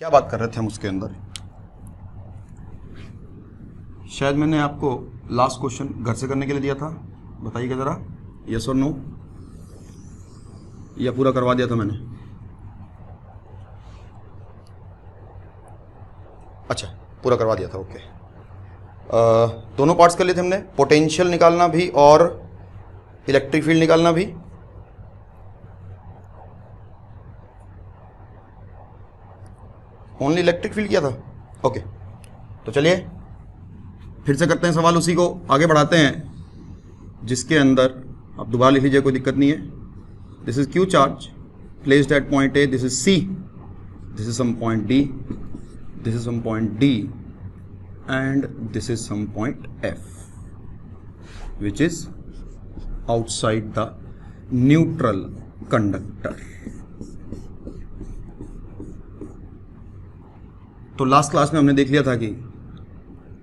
क्या बात कर रहे थे हम उसके अंदर? शायद मैंने आपको लास्ट क्वेश्चन घर से करने के लिए दिया था, बताइएगा ज़रा, यस और नो, या पूरा करवा दिया था मैंने? अच्छा, पूरा करवा दिया था, ओके। दोनों पार्ट्स कर लिए थे हमने, पोटेंशियल निकालना भी और इलेक्ट्रिक फील्ड निकालना भी। ओनली इलेक्ट्रिक फील्ड किया था, ओके। तो चलिए फिर से करते हैं सवाल, उसी को आगे बढ़ाते हैं, जिसके अंदर आप दोबारा लिख लीजिए, कोई दिक्कत नहीं है। This is Q charge placed at point A, this is C, this is some point D, this is some point D, and this is some point F which is outside the neutral conductor. तो last class में हमने देख लिया था कि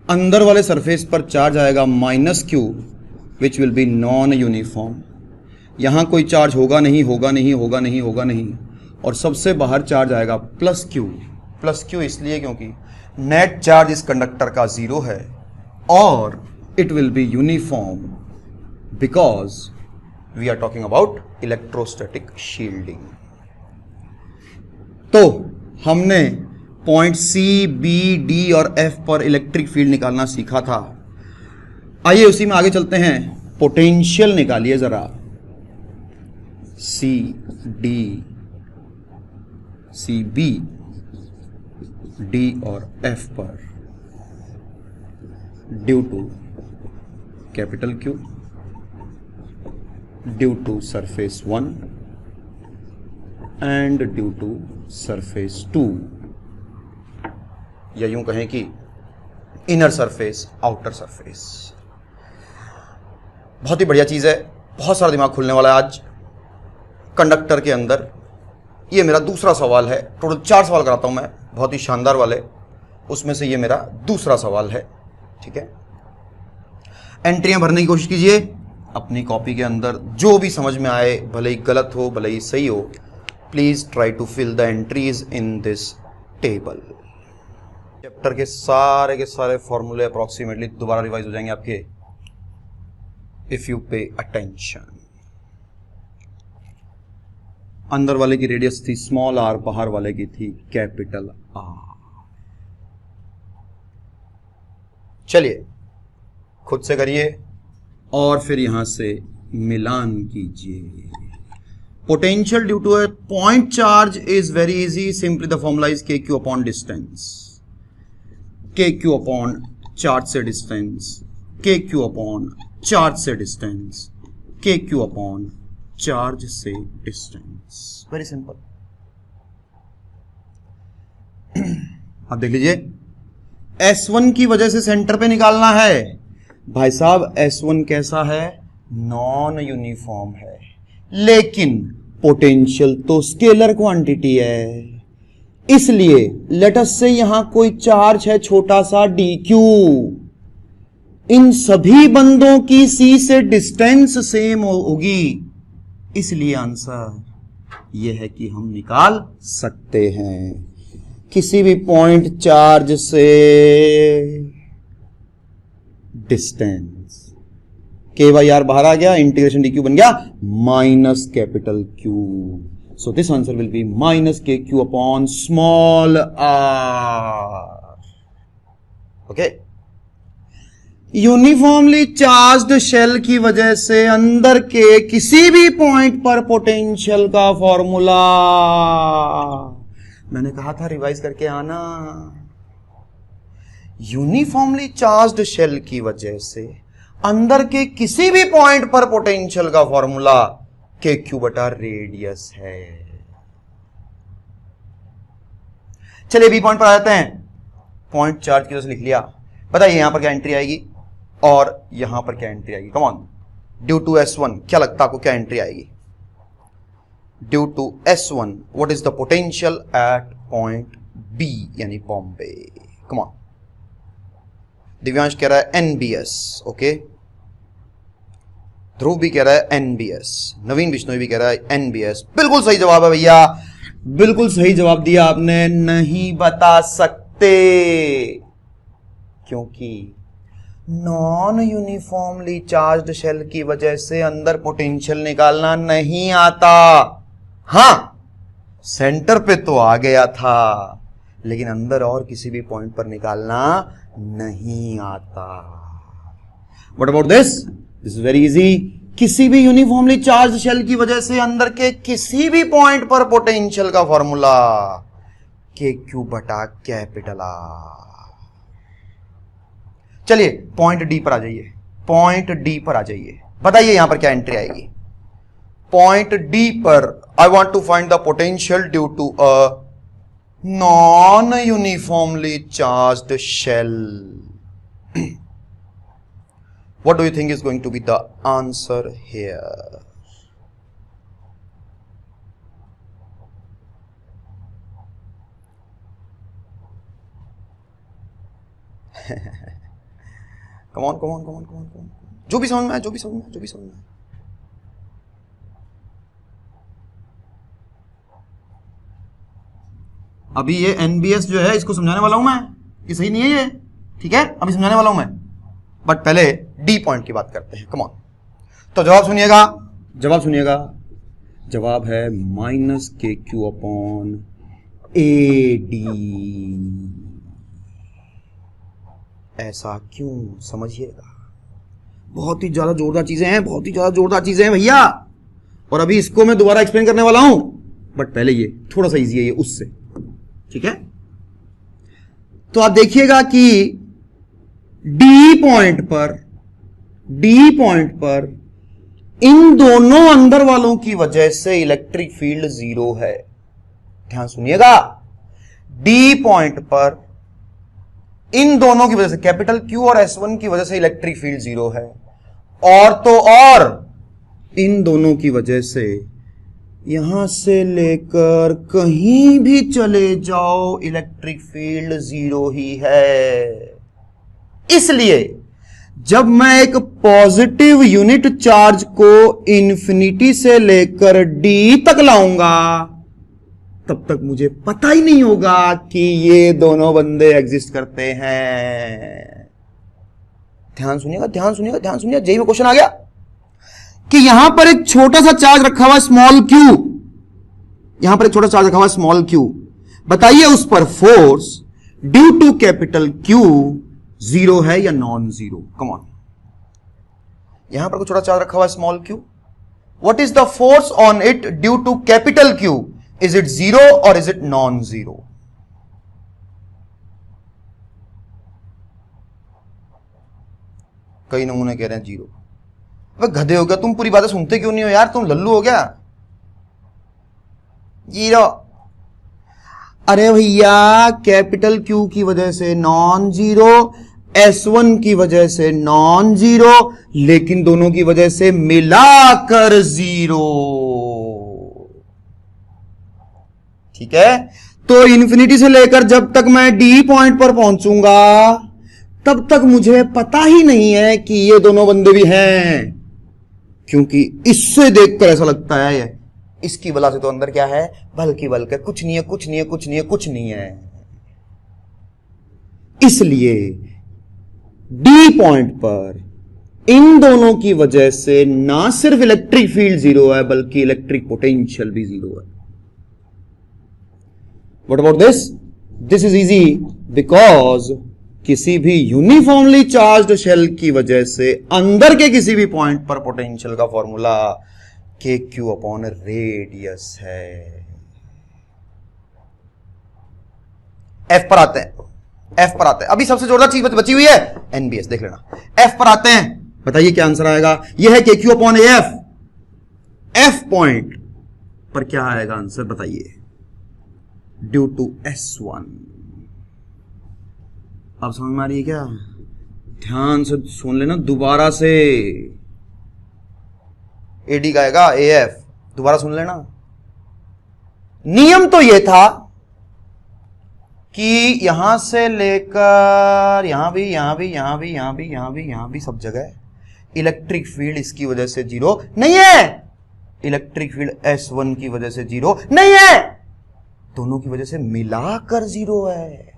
अंदर वाले surface पर चार्ज आएगा minus Q which will be non uniform. यहां कोई चार्ज होगा नहीं, होगा नहीं, होगा नहीं, होगा नहीं, और सबसे बाहर चार्ज आएगा प्लस क्यू। प्लस क्यू इसलिए क्योंकि नेट चार्ज इस कंडक्टर का 0 है और it will be uniform because we are talking about electrostatic shielding. तो हमने पॉइंट सी, बी, डी और एफ पर इलेक्ट्रिक फील्ड निकालना सीखा था। आइए उसी में आगे चलते हैं, पोटेंशियल निकालिए जरा। C D, C B, D और एफ पर due to capital Q, due to surface 1 and due to surface 2, या यूं कहें कि इनर सरफेस, आउटर सरफेस। बहुत ही बढ़िया चीज है, बहुत सारा दिमाग खुलने वाला है आज कंडक्टर के अंदर। ये मेरा दूसरा सवाल है, टोटल 4 सवाल कराता हूं मैं, बहुत ही शानदार वाले, उसमें से ये मेरा दूसरा सवाल है, ठीक है। एंट्रियां भरने की कोशिश कीजिए अपनी कॉपी के अंदर, जो भी समझ में आए, भले ही गलत हो भले ही सही हो, please try to fill the entries in this table. Chapter के सारे फॉर्मूले अप्रोक्सीमेटली दोबारा रिवाइज हो जाएंगे आपके, इफ यू पे अटेंशन। अंदर वाले की रेडियस थी स्मॉल आर, बाहर वाले की थी कैपिटल आर। चलिए खुद से करिए और फिर यहां से मिलान कीजिए। Potential due to a point charge is very easy, simply the formula is K Q upon distance. K Q upon charge से distance, K Q upon charge से distance, K Q upon charge से distance, very simple. अब देख लीजिए, S1 की वजह से centre पे निकालना है। भाई साहब S1 कैसा है? नॉन यूनिफॉर्म है, लेकिन पोटेंशियल तो स्केलर क्वांटिटी है, इसलिए लेट अस से यहां कोई चार्ज है छोटा सा dq। इन सभी बंदों की C से डिस्टेंस सेम होगी, इसलिए आंसर यह है कि हम निकाल सकते हैं किसी भी पॉइंट चार्ज से डिस्टेंस। के बाई आर बाहर आ गया, इंटीग्रेशन डी क्यू बन गया minus capital Q. So this answer will be minus K Q upon small R. Okay, uniformly charged shell की वजह से अंदर के किसी भी पॉइंट पर पोटेंशियल का फॉर्मूला, मैंने कहा था रिवाइज करके आना। यूनिफॉर्मली चार्ज्ड शेल की वजह से अंदर के किसी भी पॉइंट पर पोटेंशियल का फॉर्मूला के क्यू बटा रेडियस है। चलिए बी पॉइंट पर आ जाते हैं। पॉइंट चार्ज की वजह से लिख लिया, बताइए यहां पर क्या एंट्री आएगी और यहां पर क्या एंट्री आएगी? Come on, due to S1 क्या लगता है आपको क्या एंट्री आएगी? Due to S1 what is the potential at point B यानी बॉम्बे? कम ऑन, दिव्यांश कह रहा है NBS, ओके, ध्रुव भी कह रहा है NBS, नवीन बिश्नोई भी कह रहा है NBS, बिल्कुल सही जवाब है भैया। बिल्कुल सही जवाब दिया आपने, नहीं बता सकते, क्योंकि नॉन यूनिफॉर्मली चार्ज्ड शेल की वजह से अंदर पोटेंशियल निकालना नहीं आता। हां, सेंटर पे तो आ गया था, लेकिन अंदर और किसी भी पॉइंट पर निकालना नहीं आता। What about this? This is very easy. किसी भी यूनिफॉर्मली चार्ज शेल की वजह से अंदर के किसी भी पॉइंट पर पोटेंशियल का फॉर्मूला के क्यू बटा कैपिटल आर। चलिए पॉइंट डी पर आ जाइए, पॉइंट डी पर आ जाइए, बताइए यहां पर क्या एंट्री आएगी। पॉइंट डी पर I want to find the potential due to a non uniformly charged shell. What do you think is going to be the answer here? Come on, come on, come on, come on, come on. जो भी समझ में आए, जो भी समझ में आए, जो भी समझ में आए। अभी ये NBS जो है इसको समझाने वाला हूं मैं, ये सही नहीं है ये, ठीक है, अभी समझाने वाला हूं मैं, बट पहले डी पॉइंट की बात करते हैं। कम ऑन, तो जवाब सुनिएगा, जवाब सुनिएगा, जवाब है minus K Q upon A D. ऐसा क्यों, समझिएगा, बहुत ही ज्यादा जोरदार चीजें हैं, बहुत ही ज्यादा जोरदार चीजें हैं भैया, और अभी इसको मैं दोबारा एक्सप्लेन करने वाला हूं, बट पहले ये थोड़ा सा इजी है ये उससे, ठीक है। तो आप देखिएगा कि डी पॉइंट पर इन दोनों अंदर वालों की वजह से इलेक्ट्रिक फील्ड जीरो है। ध्यान सुनिएगा, डी पॉइंट पर इन दोनों की वजह से, कैपिटल क्यू और S1 की वजह से इलेक्ट्रिक फील्ड जीरो है, और तो और इन दोनों की वजह से यहां से लेकर कहीं भी चले जाओ इलेक्ट्रिक फील्ड जीरो ही है। इसलिए जब मैं एक पॉजिटिव यूनिट चार्ज को इंफिनिटी से लेकर डी तक लाऊंगा, तब तक मुझे पता ही नहीं होगा कि ये दोनों बंदे एग्जिस्ट करते हैं। ध्यान सुनिएगा, ध्यान सुनिएगा, ध्यान सुनिएगा, जेई में क्वेश्चन आ गया कि यहां पर एक छोटा सा चार्ज रखा हुआ स्मॉल क्यू, यहां पर एक छोटा चार्ज रखा हुआ स्मॉल क्यू, बताइए उस पर force due to capital Q zero है या नॉन जीरो? कम ऑन, यहां पर कुछ छोटा चार्ज रखा हुआ है small Q, what is the force on it due to capital Q? Is it zero और इज इट नॉन जीरो? कई नमूने कह रहे हैं जीरो। वह गधे हो गया तुम, पूरी बातें सुनते क्यों नहीं हो यार, तुम लल्लू हो गया। जीरो, अरे भैया कैपिटल क्यू की वजह से नॉन जीरो, S1 की वजह से नॉन जीरो, लेकिन दोनों की वजह से मिलाकर जीरो, ठीक है। तो इंफिनिटी से लेकर जब तक मैं डी पॉइंट पर पहुंचूंगा तब तक मुझे पता ही नहीं है कि ये दोनों बंदे भी हैं, क्योंकि इससे देखकर ऐसा लगता है ये इसकी वजह से तो अंदर क्या है, बल्कि बल्कि कुछ नहीं है, कुछ नहीं है, कुछ नहीं है, कुछ नहीं है। इसलिए डी पॉइंट पर इन दोनों की वजह से ना सिर्फ इलेक्ट्रिक फील्ड जीरो है बल्कि इलेक्ट्रिक पोटेंशियल भी जीरो है। What about this? This is easy because किसी भी यूनिफॉर्मली चार्ज्ड शेल की वजह से अंदर के किसी भी पॉइंट पर पोटेंशियल का फॉर्मूला के क्यू अपॉन रेडियस है। एफ पर आते हैं, एफ पर आते हैं, अभी सबसे जोरदार चीज बची हुई है एनबीएस, देख लेना। एफ पर आते हैं, बताइए क्या आंसर आएगा। यह है K Q upon F, F point पर क्या आएगा आंसर बताइए, ड्यू टू S1। अब समझ में आ रही है क्या? ध्यान से सुन लेना दोबारा से, एडी का आएगा एफ, दोबारा सुन लेना। नियम तो यह था कि यहां से लेकर यहां भी, यहां भी, यहां भी, यहां भी, यहां भी, यहां भी, सब जगह इलेक्ट्रिक फील्ड इसकी वजह से जीरो नहीं है, इलेक्ट्रिक फील्ड S1 की वजह से जीरो नहीं है, दोनों की वजह से मिलाकर 0 है।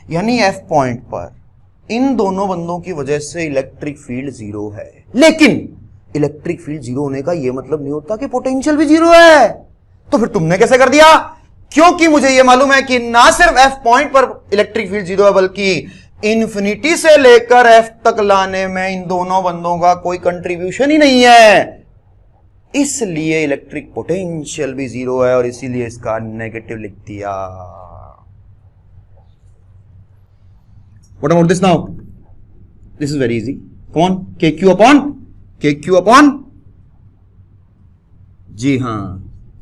यानी F पॉइंट पर इन दोनों बंदों की वजह से इलेक्ट्रिक फील्ड 0 है। लेकिन इलेक्ट्रिक फील्ड 0 होने का यह मतलब नहीं होता कि पोटेंशियल भी 0 है। तो फिर तुमने कैसे कर दिया? क्योंकि मुझे यह मालूम है कि ना सिर्फ F पॉइंट पर इलेक्ट्रिक फील्ड 0 है, बल्कि इन्फिनिटी से लेकर F तक लाने में इन दोनों बंदों का कोई कंट्रीब्यूशन ही नहीं है। इसलिए इलेक्ट्रिक पोटेंशियल भी 0 है और इसीलिए इसका नेगेटिव लिख दिया। What about this now? This is very easy. Come on, KQ upon जी हां,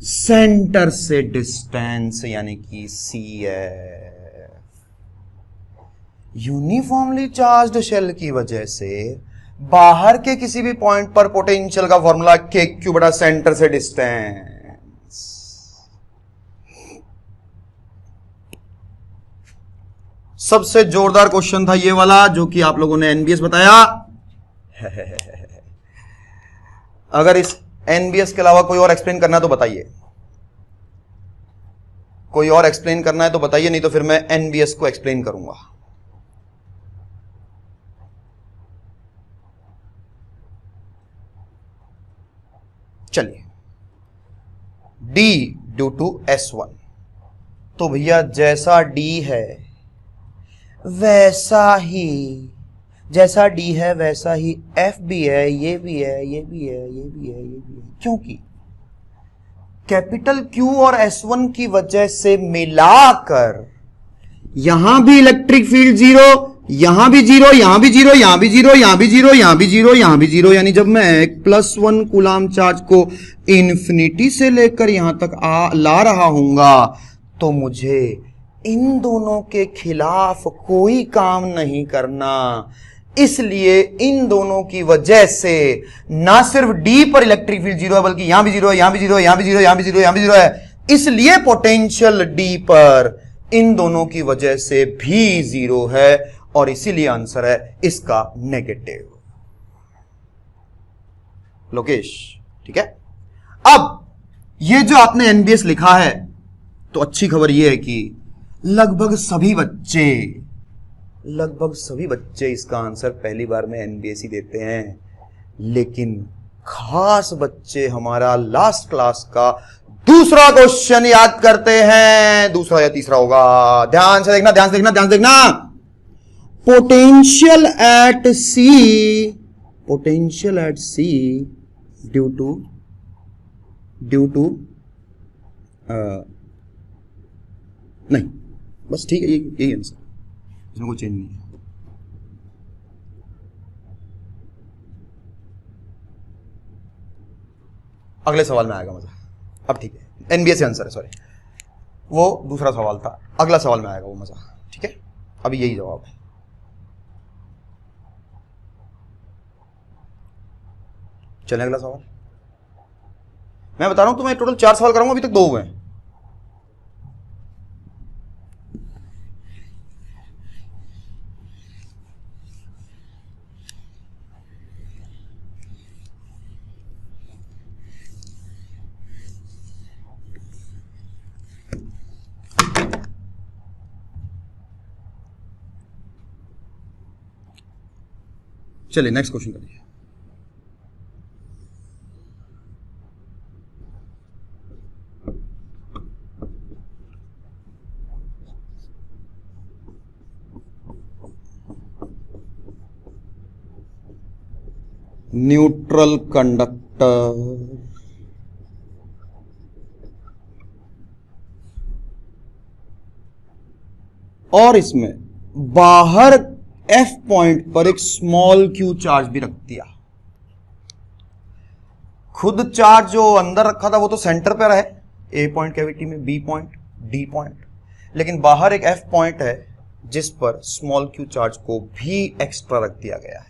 सेंटर से डिस्टेंस यानी कि CF। यूनिफॉर्मली चार्ज्ड शेल की वजह से बाहर के किसी भी पॉइंट पर पोटेंशियल का फॉर्मूला KQ बटा सेंटर से डिस्टेंस। सबसे जोरदार क्वेश्चन था ये वाला, जो कि आप लोगों ने एनबीएस बताया। अगर इस एनबीएस के अलावा कोई और एक्सप्लेन करना है तो बताइए, कोई और एक्सप्लेन करना है तो बताइए, नहीं तो फिर मैं एनबीएस को एक्सप्लेन करूंगा। चलिए, D ड्यू टू S1, तो भैया जैसा D है वैसा ही, जैसा D है वैसा ही F भी है, ये भी है, ये भी है, ये भी है, ये भी है। क्योंकि कैपिटल Q और S1 की वजह से मिलाकर यहां भी इलेक्ट्रिक फील्ड 0, यहां भी 0, यहां भी 0, यहां भी 0, यहां भी 0, यहां भी 0, यहां भी 0। यानी जब मैं +1 कूलाम चार्ज को इन्फिनिटी से लेकर यहां तक ला रहा हूंगा तो मुझे इन दोनों के खिलाफ कोई काम नहीं करना। इसलिए इन दोनों की वजह से ना सिर्फ D पर इलेक्ट्रिक फील्ड 0 है, बल्कि यहां भी 0 है, यहां भी 0 है, यहां भी 0 है, यहां भी 0 है, यहां भी 0 है। इसलिए पोटेंशियल D पर इन दोनों की वजह से भी 0 है और इसीलिए आंसर है इसका नेगेटिव। लोकेश, ठीक है। अब ये जो आपने एनबीएस लिखा है, तो अच्छी खबर यह है कि लगभग सभी बच्चे इसका आंसर पहली बार में एनबीएस ही देते हैं। लेकिन खास बच्चे हमारा लास्ट क्लास का दूसरा क्वेश्चन याद करते हैं। दूसरा या तीसरा होगा, ध्यान से देखना, ध्यान से देखना, ध्यान से देखना। Potential at C due to नहीं, बस ठीक है, यही आंसर, इसमें कोई चेंज नहीं है। अगले सवाल में आएगा मजा। अब ठीक है, एनबीएस से आंसर है, सॉरी, वो दूसरा सवाल था, अगला सवाल में आएगा वो मजा, ठीक है। अभी यही जवाब है। चलें अगला सवाल। मैं बता रहा हूं तुम्हें टोटल 4 सवाल कराऊंगा, अभी तक 2 हुए हैं। चलिए नेक्स्ट क्वेश्चन करिए। न्यूट्रल कंडक्टर और इसमें बाहर F पॉइंट पर एक स्मॉल q चार्ज भी रख दिया। खुद चार्ज जो अंदर रखा था वो तो सेंटर पर है, A पॉइंट कैविटी में, B पॉइंट, D पॉइंट, लेकिन बाहर एक F पॉइंट है जिस पर स्मॉल q चार्ज को भी एक्स्ट्रा रख दिया गया है।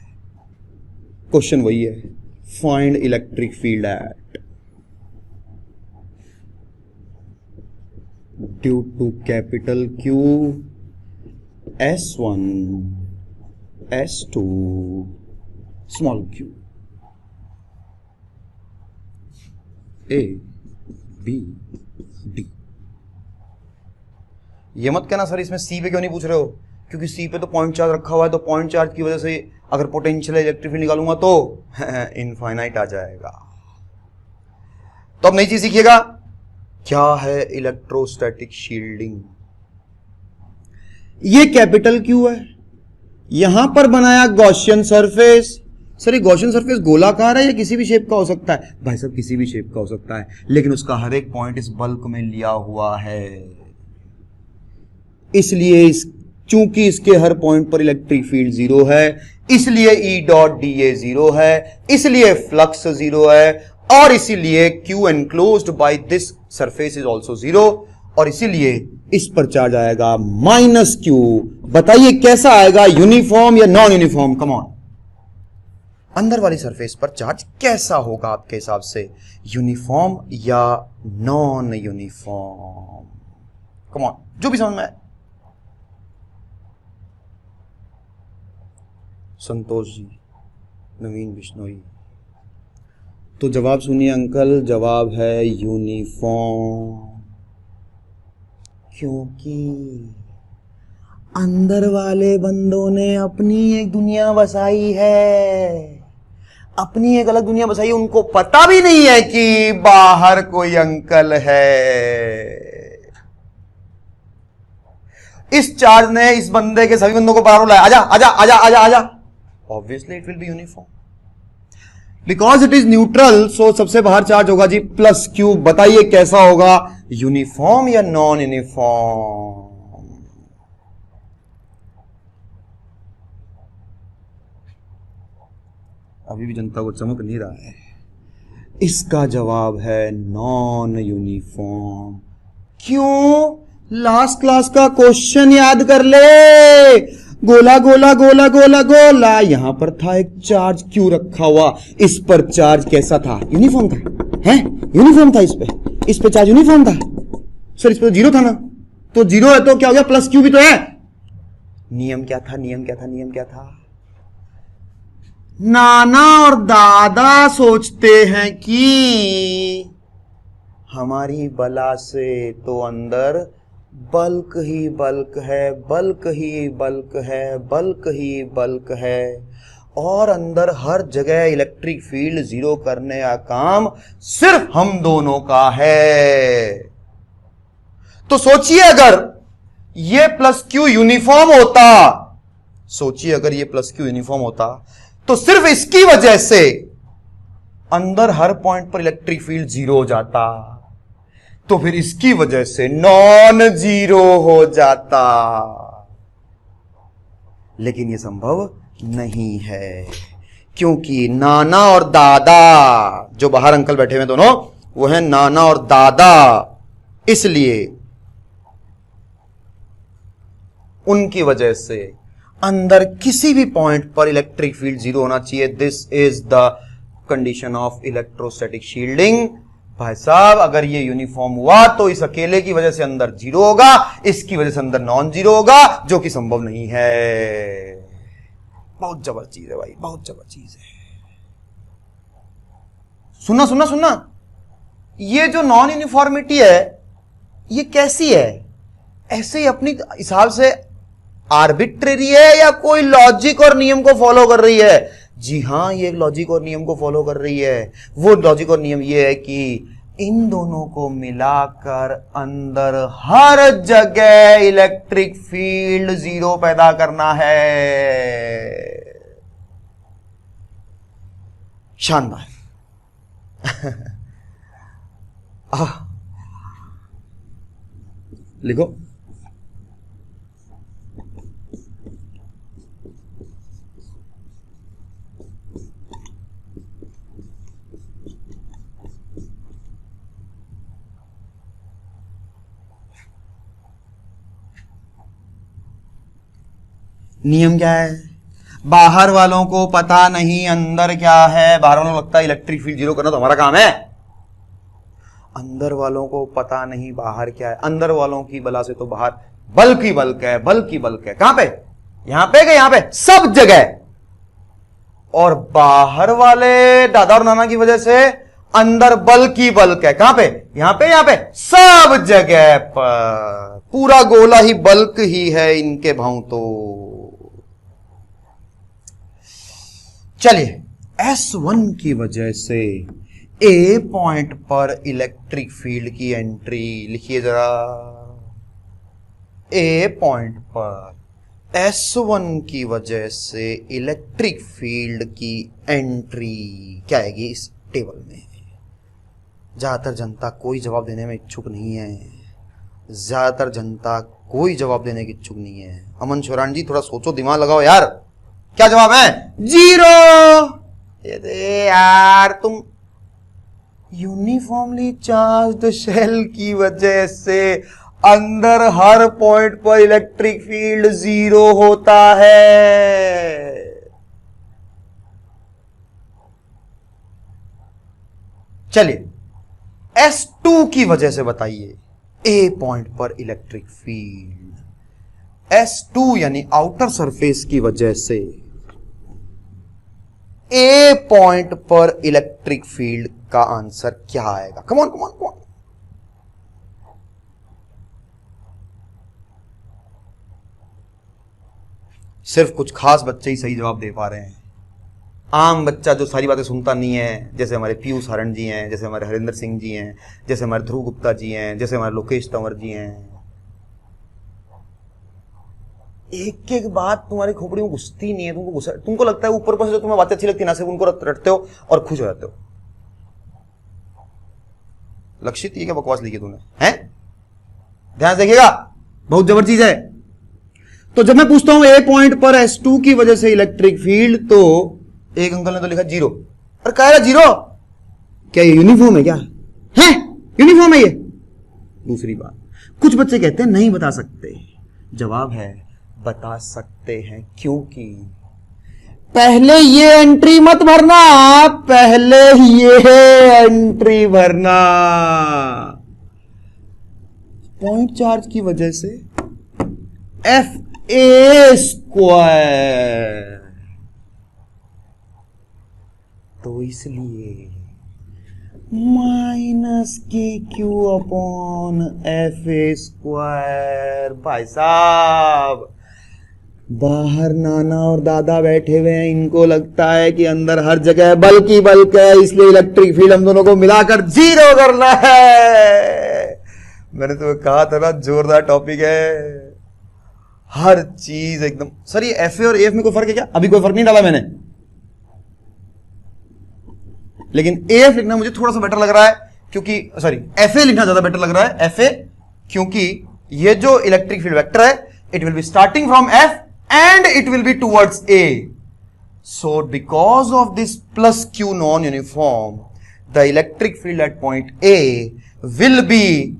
क्वेश्चन वही है, find electric field at due to capital Q, S1, S2, small q, A, B, D। ये मत कहना सर इसमें सी पे क्यों नहीं पूछ रहे हो, क्योंकि सी पे तो पॉइंट चार्ज रखा हुआ है, तो पॉइंट चार्ज की वजह से अगर पोटेंशियल इलेक्ट्रिक फील्ड निकालूंगा तो इनफाइनाइट आ जाएगा। तो अब नई चीज सीखिएगा, क्या है इलेक्ट्रोस्टैटिक शील्डिंग। ये कैपिटल क्यू है, यहां पर बनाया गॉसियन सरफेस। सर ये गॉसियन सरफेस गोलाकार है या किसी भी शेप का हो सकता है? भाई साहब किसी भी शेप का हो सकता है, लेकिन उसका हर एक पॉइंट इस बल्क में लिया हुआ है, इसलिए चूंकि इसके हर पॉइंट पर इलेक्ट्रिक फील्ड जीरो है, इसलिए E dot D A zero है, इसलिए फ्लक्स जीरो है, और इसीलिए Q enclosed by this surface is also zero, और इसीलिए इस पर चार्ज आएगा माइनस क्यू। बताइए कैसा आएगा, यूनिफॉर्म या नॉन यूनिफॉर्म? कम ऑन, अंदर वाली सरफेस पर चार्ज कैसा होगा आपके हिसाब से, यूनिफॉर्म या नॉन यूनिफॉर्म? कम ऑन, जो भी समझ में आए। संतोष जी, नवीन बिश्नोई। तो जवाब सुनिए अंकल, जवाब है यूनिफॉर्म, क्योंकि अंदर वाले बंदों ने अपनी एक दुनिया बसाई है, अपनी एक अलग दुनिया बसाई है, उनको पता भी नहीं है कि बाहर कोई अंकल है। इस चार्ज ने इस बंदे के सभी बंदों को बाहर बुलाया, आजा आजा आजा आजा आजा। Obviously it will be uniform because it is neutral, so सबसे बाहर चार्ज होगा जी प्लस क्यू। बताइए कैसा होगा, यूनिफॉर्म या नॉन यूनिफॉर्म? अभी भी जनता को चमक नहीं रहा है। इसका जवाब है नॉन यूनिफॉर्म। क्यों? लास्ट क्लास का क्वेश्चन याद कर ले, गोला गोला गोला गोला गोला, यहां पर था एक चार्ज क्यू रखा हुआ, इस पर चार्ज कैसा था? यूनिफॉर्म था, है यूनिफॉर्म था, इस पे चार्ज यूनिफॉर्म था। सर इस पे तो जीरो था ना, तो जीरो है तो क्या हो गया, प्लस क्यू भी तो है। नियम क्या था, नियम क्या था, नियम क्या था? नाना और दादा सोचते हैं कि हमारी बला से तो अंदर बल्क ही बल्क है, बल्क ही बल्क है, बल्क ही बल्क है, और अंदर हर जगह इलेक्ट्रिक फील्ड जीरो करने का काम सिर्फ हम दोनों का है। तो सोचिए अगर ये प्लस क्यू यूनिफॉर्म होता, सोचिए अगर ये प्लस क्यू यूनिफॉर्म होता तो सिर्फ इसकी वजह से अंदर हर पॉइंट पर इलेक्ट्रिक फील्ड जीरो हो जाता, तो फिर इसकी वजह से नॉन जीरो हो जाता। लेकिन यह संभव नहीं है, क्योंकि नाना और दादा, जो बाहर अंकल बैठे हुए दोनों, वो है नाना और दादा, इसलिए उनकी वजह से अंदर किसी भी पॉइंट पर इलेक्ट्रिक फील्ड जीरो होना चाहिए। This is the condition of electrostatic shielding. भाई साहब अगर ये यूनिफॉर्म हुआ तो इस अकेले की वजह से अंदर जीरो होगा, इसकी वजह से अंदर नॉन जीरो होगा, जो कि संभव नहीं है। बहुत जबर चीज है भाई, बहुत जबर चीज है। सुनना सुनना सुनना, ये जो नॉन यूनिफॉर्मिटी है ये कैसी है? ऐसे ही अपनी हिसाब से आर्बिट्रेरी है या कोई लॉजिक और नियम को फॉलो कर रही है? जी हां, ये लॉजिक और नियम को फॉलो कर रही है। वो लॉजिक और नियम ये है कि इन दोनों को मिलाकर अंदर हर जगह इलेक्ट्रिक फील्ड जीरो पैदा करना है। शानदार। लिखो, नियम क्या है? बाहर वालों को पता नहीं अंदर क्या है। बाहर वालों को लगता है इलेक्ट्रिक फील्ड जीरो करना तो हमारा काम है। अंदर वालों को पता नहीं बाहर क्या है। अंदर वालों की बला से तो बाहर बल्क ही बल्क है, बल्क ही बल्क है। कहां पे? यहां पे कि यहां पे? सब जगह। और बाहर वाले दादा और नाना की वजह से अंदर बल्क ही बल्क है। कहां पे? यहां पे, यहां पे, सब जगह पर पूरा गोला ही बल्क ही है इनके भाव। तो चलिए, S1 की वजह से ए पॉइंट पर इलेक्ट्रिक फील्ड की एंट्री लिखिए जरा। ए पॉइंट पर S1 की वजह से इलेक्ट्रिक फील्ड की एंट्री क्या आएगी इस टेबल में? ज्यादातर जनता कोई जवाब देने में इच्छुक नहीं है। ज्यादातर जनता कोई जवाब देने की इच्छुक नहीं है। अमन शोरान जी, थोड़ा सोचो, दिमाग लगाओ यार। क्या जवाब है? 0। ये यार तुम यूनिफॉर्मली चार्ज्ड शेल की वजह से अंदर हर पॉइंट पर इलेक्ट्रिक फील्ड 0 होता है। चलिए, S2 की वजह से बताइए ए पॉइंट पर इलेक्ट्रिक फील्ड। S2 यानी आउटर सरफेस की वजह से ए पॉइंट पर इलेक्ट्रिक फील्ड का आंसर क्या आएगा? Come on come on come on. सिर्फ कुछ खास बच्चे ही सही जवाब दे पा रहे हैं। आम बच्चा जो सारी बातें सुनता नहीं है, जैसे हमारे पीयूष हरण जी हैं, जैसे हमारे हरिंदर सिंह जी हैं, जैसे हमारे ध्रुव गुप्ता जी हैं, जैसे हमारे लोकेश तंवर जी हैं, एक एक बात तुम्हारी खोपड़ी में घुसती नहीं है। तुमको लगता है ऊपर से जो तुम्हें बातें अच्छी लगती है ना, सिर्फ उनको रटते हो और खुश हो जाते हो। लक्षित, ये क्या बकवास लिखी तूने? हैं? ध्यान से देखिएगा, बहुत जबर चीज है। तो जब मैं पूछता हूं ए पॉइंट पर S2 की वजह से इलेक्ट्रिक फील्ड, तो एक अंकल ने तो लिखा 0। और कह रहा 0? क्या ये यूनिफॉर्म है? क्या है? यूनिफॉर्म है ये? दूसरी बात, कुछ बच्चे कहते हैं नहीं बता सकते। जवाब है बता सकते हैं, क्योंकि पहले ये एंट्री मत भरना, पहले ये एंट्री भरना। पॉइंट चार्ज की वजह से FA स्क्वायर, तो इसलिए -KQ अपॉन FA स्क्वायर। भाई साहब, बाहर नाना और दादा बैठे हुए हैं, इनको लगता है कि अंदर हर जगह बल्क ही बल्क है, इसलिए इलेक्ट्रिक फील्ड हम दोनों को मिलाकर 0 करना है। मैंने तुम्हें कहा था ना, जोरदार टॉपिक है, हर चीज एकदम। सर ये FA और AF में कोई फर्क है क्या? अभी कोई फर्क नहीं डाला मैंने, लेकिन AF लिखना मुझे थोड़ा सा बेटर लग रहा है, क्योंकि सॉरी FA लिखना ज्यादा बेटर लग रहा है, FA, क्योंकि ये जो इलेक्ट्रिक फील्ड वेक्टर है, it will be starting from F and it will be towards A. So because of this plus Q non-uniform, the electric field at point A will be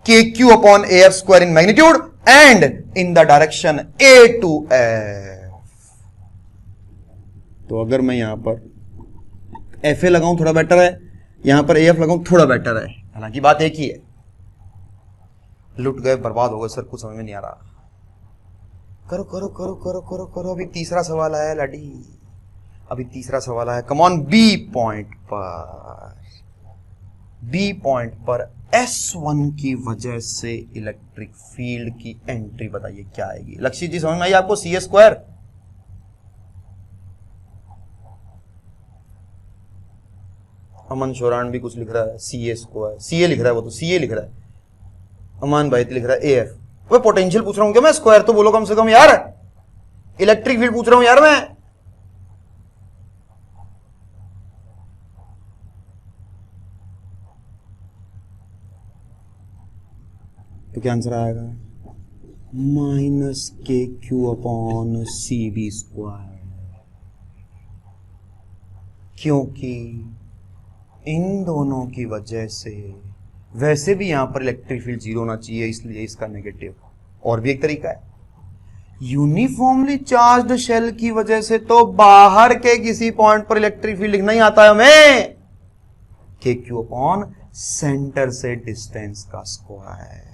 KQ upon AF square in magnitude and in the direction A to F. तो अगर मैं यहां पर FA लगाऊं थोड़ा better है, यहां पर AF लगाऊं थोड़ा बेटर है, हालांकि बात एक ही है। लुट गए, बर्बाद हो गए सर, कुछ समझ में नहीं आ रहा। करो करो करो करो करो करो। अभी तीसरा सवाल आया लाडी, अभी तीसरा सवाल आया। कम ऑन, बी पॉइंट पर S1 की वजह से इलेक्ट्रिक फील्ड की एंट्री बताइए क्या आएगी? लक्षित जी समझ में आई आपको? CA square. अमन शोरान भी कुछ लिख रहा है CA स्क्वायर, CA लिख रहा है, वो तो CA लिख रहा है। अमान भाई लिख रहा है AF। वो पोटेंशियल पूछ रहा हूं क्या मैं? स्क्वायर तो बोलो कम से कम यार। इलेक्ट्रिक फील्ड पूछ रहा हूं यार मैं। तो क्या आंसर आएगा? -KQ अपॉन CB स्क्वायर, क्योंकि इन दोनों की वजह से वैसे भी यहां पर इलेक्ट्रिक फील्ड 0 होना चाहिए, इसलिए इसका नेगेटिव। और भी एक तरीका है, यूनिफॉर्मली चार्ज्ड शेल की वजह से तो बाहर के किसी पॉइंट पर इलेक्ट्रिक फील्ड लिखना ही आता है हमें, KQ अपॉन सेंटर से डिस्टेंस का स्क्वायर।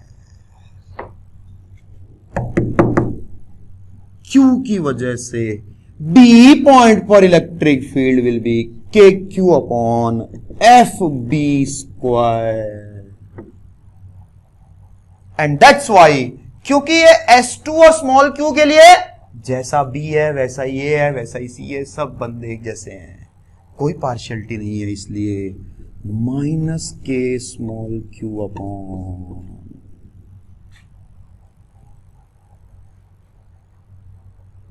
Q की वजह से B पॉइंट पर electric field will be K Q upon F B square. And that's why, क्योंकि ये S2 और स्मॉल क्यू के लिए जैसा बी है वैसा ये है वैसा ही सी है, सब बंदे एक जैसे हैं, कोई पार्शियलिटी नहीं है, इसलिए माइनस के स्मॉल क्यू अपॉन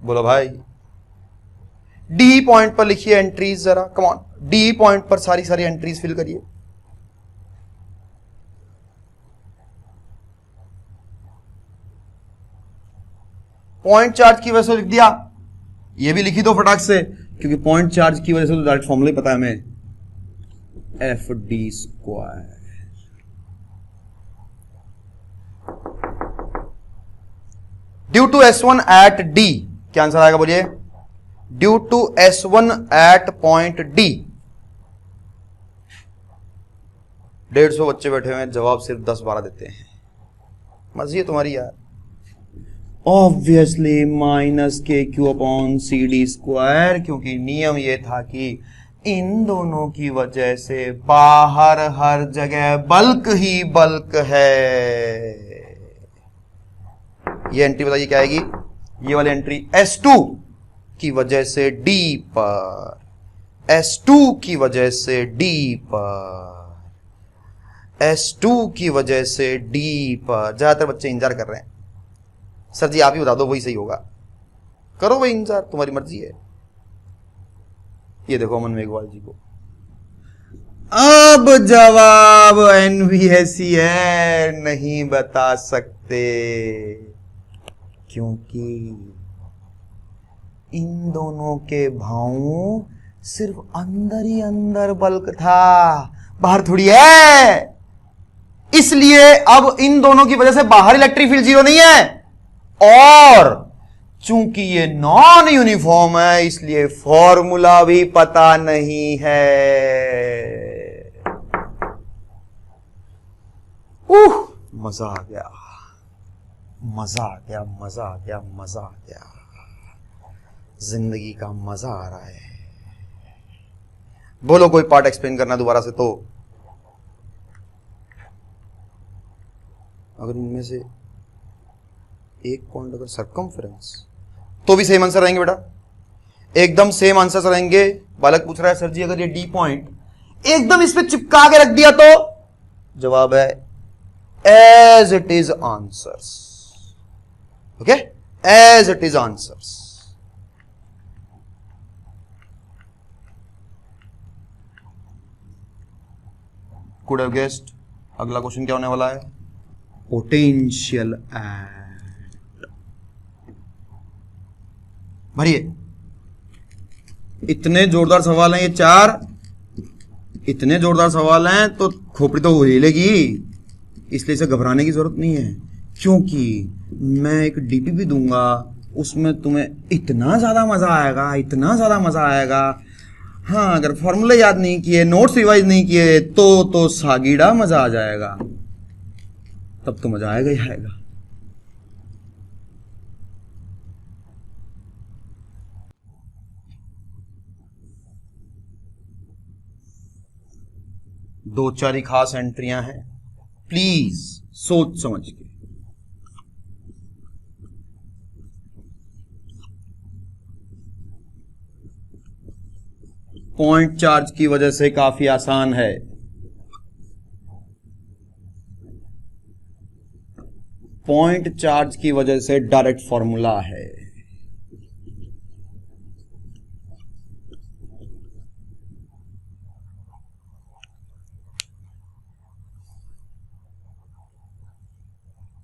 बोलो भाई। डी पॉइंट पर लिखिए एंट्रीज जरा, कम ऑन, डी पॉइंट पर सारी सारी एंट्रीज फिल करिए। पॉइंट चार्ज की वजह से लिख दिया, ये भी लिखी दो फटाक से, क्योंकि पॉइंट चार्ज की वजह से तो डायरेक्ट फॉर्मूला ही पता है हमें, F D square. Due to S1 at D, क्या आंसर आएगा बोलिए? Due to S1 at point D. 150 बच्चे बैठे हुए हैं, जवाब सिर्फ 10-12 देते हैं, मर्जी है तुम्हारी यार। Obviously minus K Q upon C D square, क्योंकि नियम ये था कि इन दोनों की वजह से बाहर हर जगह बल्क ही बल्क है। ये एंट्री बताइए क्या आएगी? ये वाली एंट्री S2 की वजह से D पर, S2 की वजह से D पर, S2 की वजह से D पर। ज्यादातर बच्चे इंतजार कर रहे हैं, सर जी आप ही बता दो वही सही होगा। करो भाई इंतजार, तुम्हारी मर्जी है। ये देखो अमन मेघवाल जी को। अब जवाब NVSE है, नहीं बता सकते, क्योंकि इन दोनों के भावों सिर्फ अंदर ही अंदर बल्क था, बाहर थोड़ी है। इसलिए अब इन दोनों की वजह से बाहर इलेक्ट्रिक फील्ड जीरो नहीं है, और चूंकि ये नॉन यूनिफॉर्म है इसलिए फॉर्मूला भी पता नहीं है। मजा आ गया, मजा आ गया, मजा आ गया, मजा आ गया, जिंदगी का मजा आ रहा है। बोलो कोई पार्ट एक्सप्लेन करना दोबारा से तो। अगर इनमें से एक पॉइंट अगर सरकमफ्रेंस, तो भी सेम आंसर रहेंगे बेटा, एकदम सेम आंसर रहेंगे। बालक पूछ रहा है सर जी अगर ये डी पॉइंट एकदम इस पे चिपका के रख दिया तो जवाब है as it is answers. Okay, as it is answers. Could have guessed. अगला क्वेश्चन क्या होने वाला है? Potential at. भरिए, इतने जोरदार सवाल हैं ये चार, इतने जोरदार सवाल हैं तो खोपड़ी तो हिलेगी, इसलिए इसे घबराने की जरूरत नहीं है, क्योंकि मैं एक डीपी भी दूंगा, उसमें तुम्हें इतना ज्यादा मजा आएगा, इतना ज्यादा मजा आएगा। हाँ, अगर फॉर्मूले याद नहीं किए, नोट्स रिवाइज नहीं किए तो सागीड़ा मजा आ जाएगा, तब तो मजा आएगा ही आएगा। दो चार ही खास एंट्रियां हैं, प्लीज सोच समझ के। पॉइंट चार्ज की वजह से काफी आसान है। पॉइंट चार्ज की वजह से डायरेक्ट फॉर्मूला है।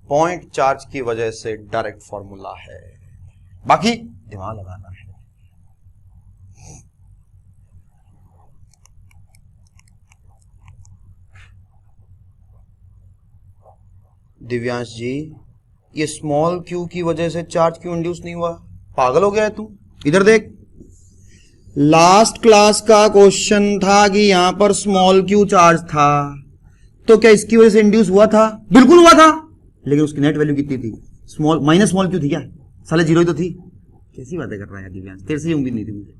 पॉइंट चार्ज की वजह से डायरेक्ट फॉर्मूला है, बाकी दिमाग लगाना है। दिव्यांश जी, ये स्मॉल क्यू की वजह से चार्ज क्यों इंड्यूस नहीं हुआ? पागल हो गया है तू? इधर देख, लास्ट क्लास का क्वेश्चन था कि यहां पर स्मॉल क्यू चार्ज था, तो क्या इसकी वजह से इंड्यूस हुआ था? बिल्कुल हुआ था, लेकिन उसकी नेट वैल्यू कितनी थी? स्मॉल माइनस स्मॉल क्यू थी क्या? साले जीरो ही तो थी। कैसी बातें कर रहा है दिव्यांश, तेरे से ही उम्मीद नहीं थी मुझे।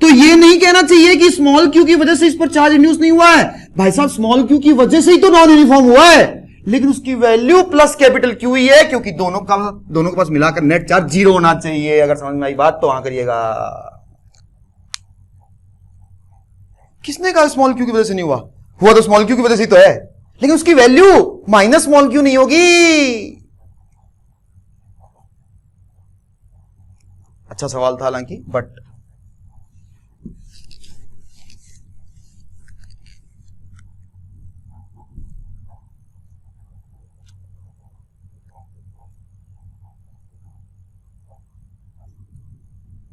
तो ये नहीं कहना चाहिए कि स्मॉल क्यू की वजह से इस पर चार्ज इंड्यूस नहीं हुआ है। भाई साहब स्मॉल क्यू की वजह से ही तो नॉन यूनिफॉर्म हुआ है, लेकिन उसकी वैल्यू प्लस कैपिटल क्यू ही है, क्योंकि दोनों के पास मिलाकर नेट चार्ज 0 होना चाहिए। अगर समझ में आई बात तो हाँ करिएगा। किसने कहा स्मॉल क्यू की वजह से नहीं हुआ? हुआ तो स्मॉल क्यू की वजह से ही तो है, लेकिन उसकी वैल्यू माइनस स्मॉल क्यू नहीं होगी। अच्छा सवाल था हालांकि, बट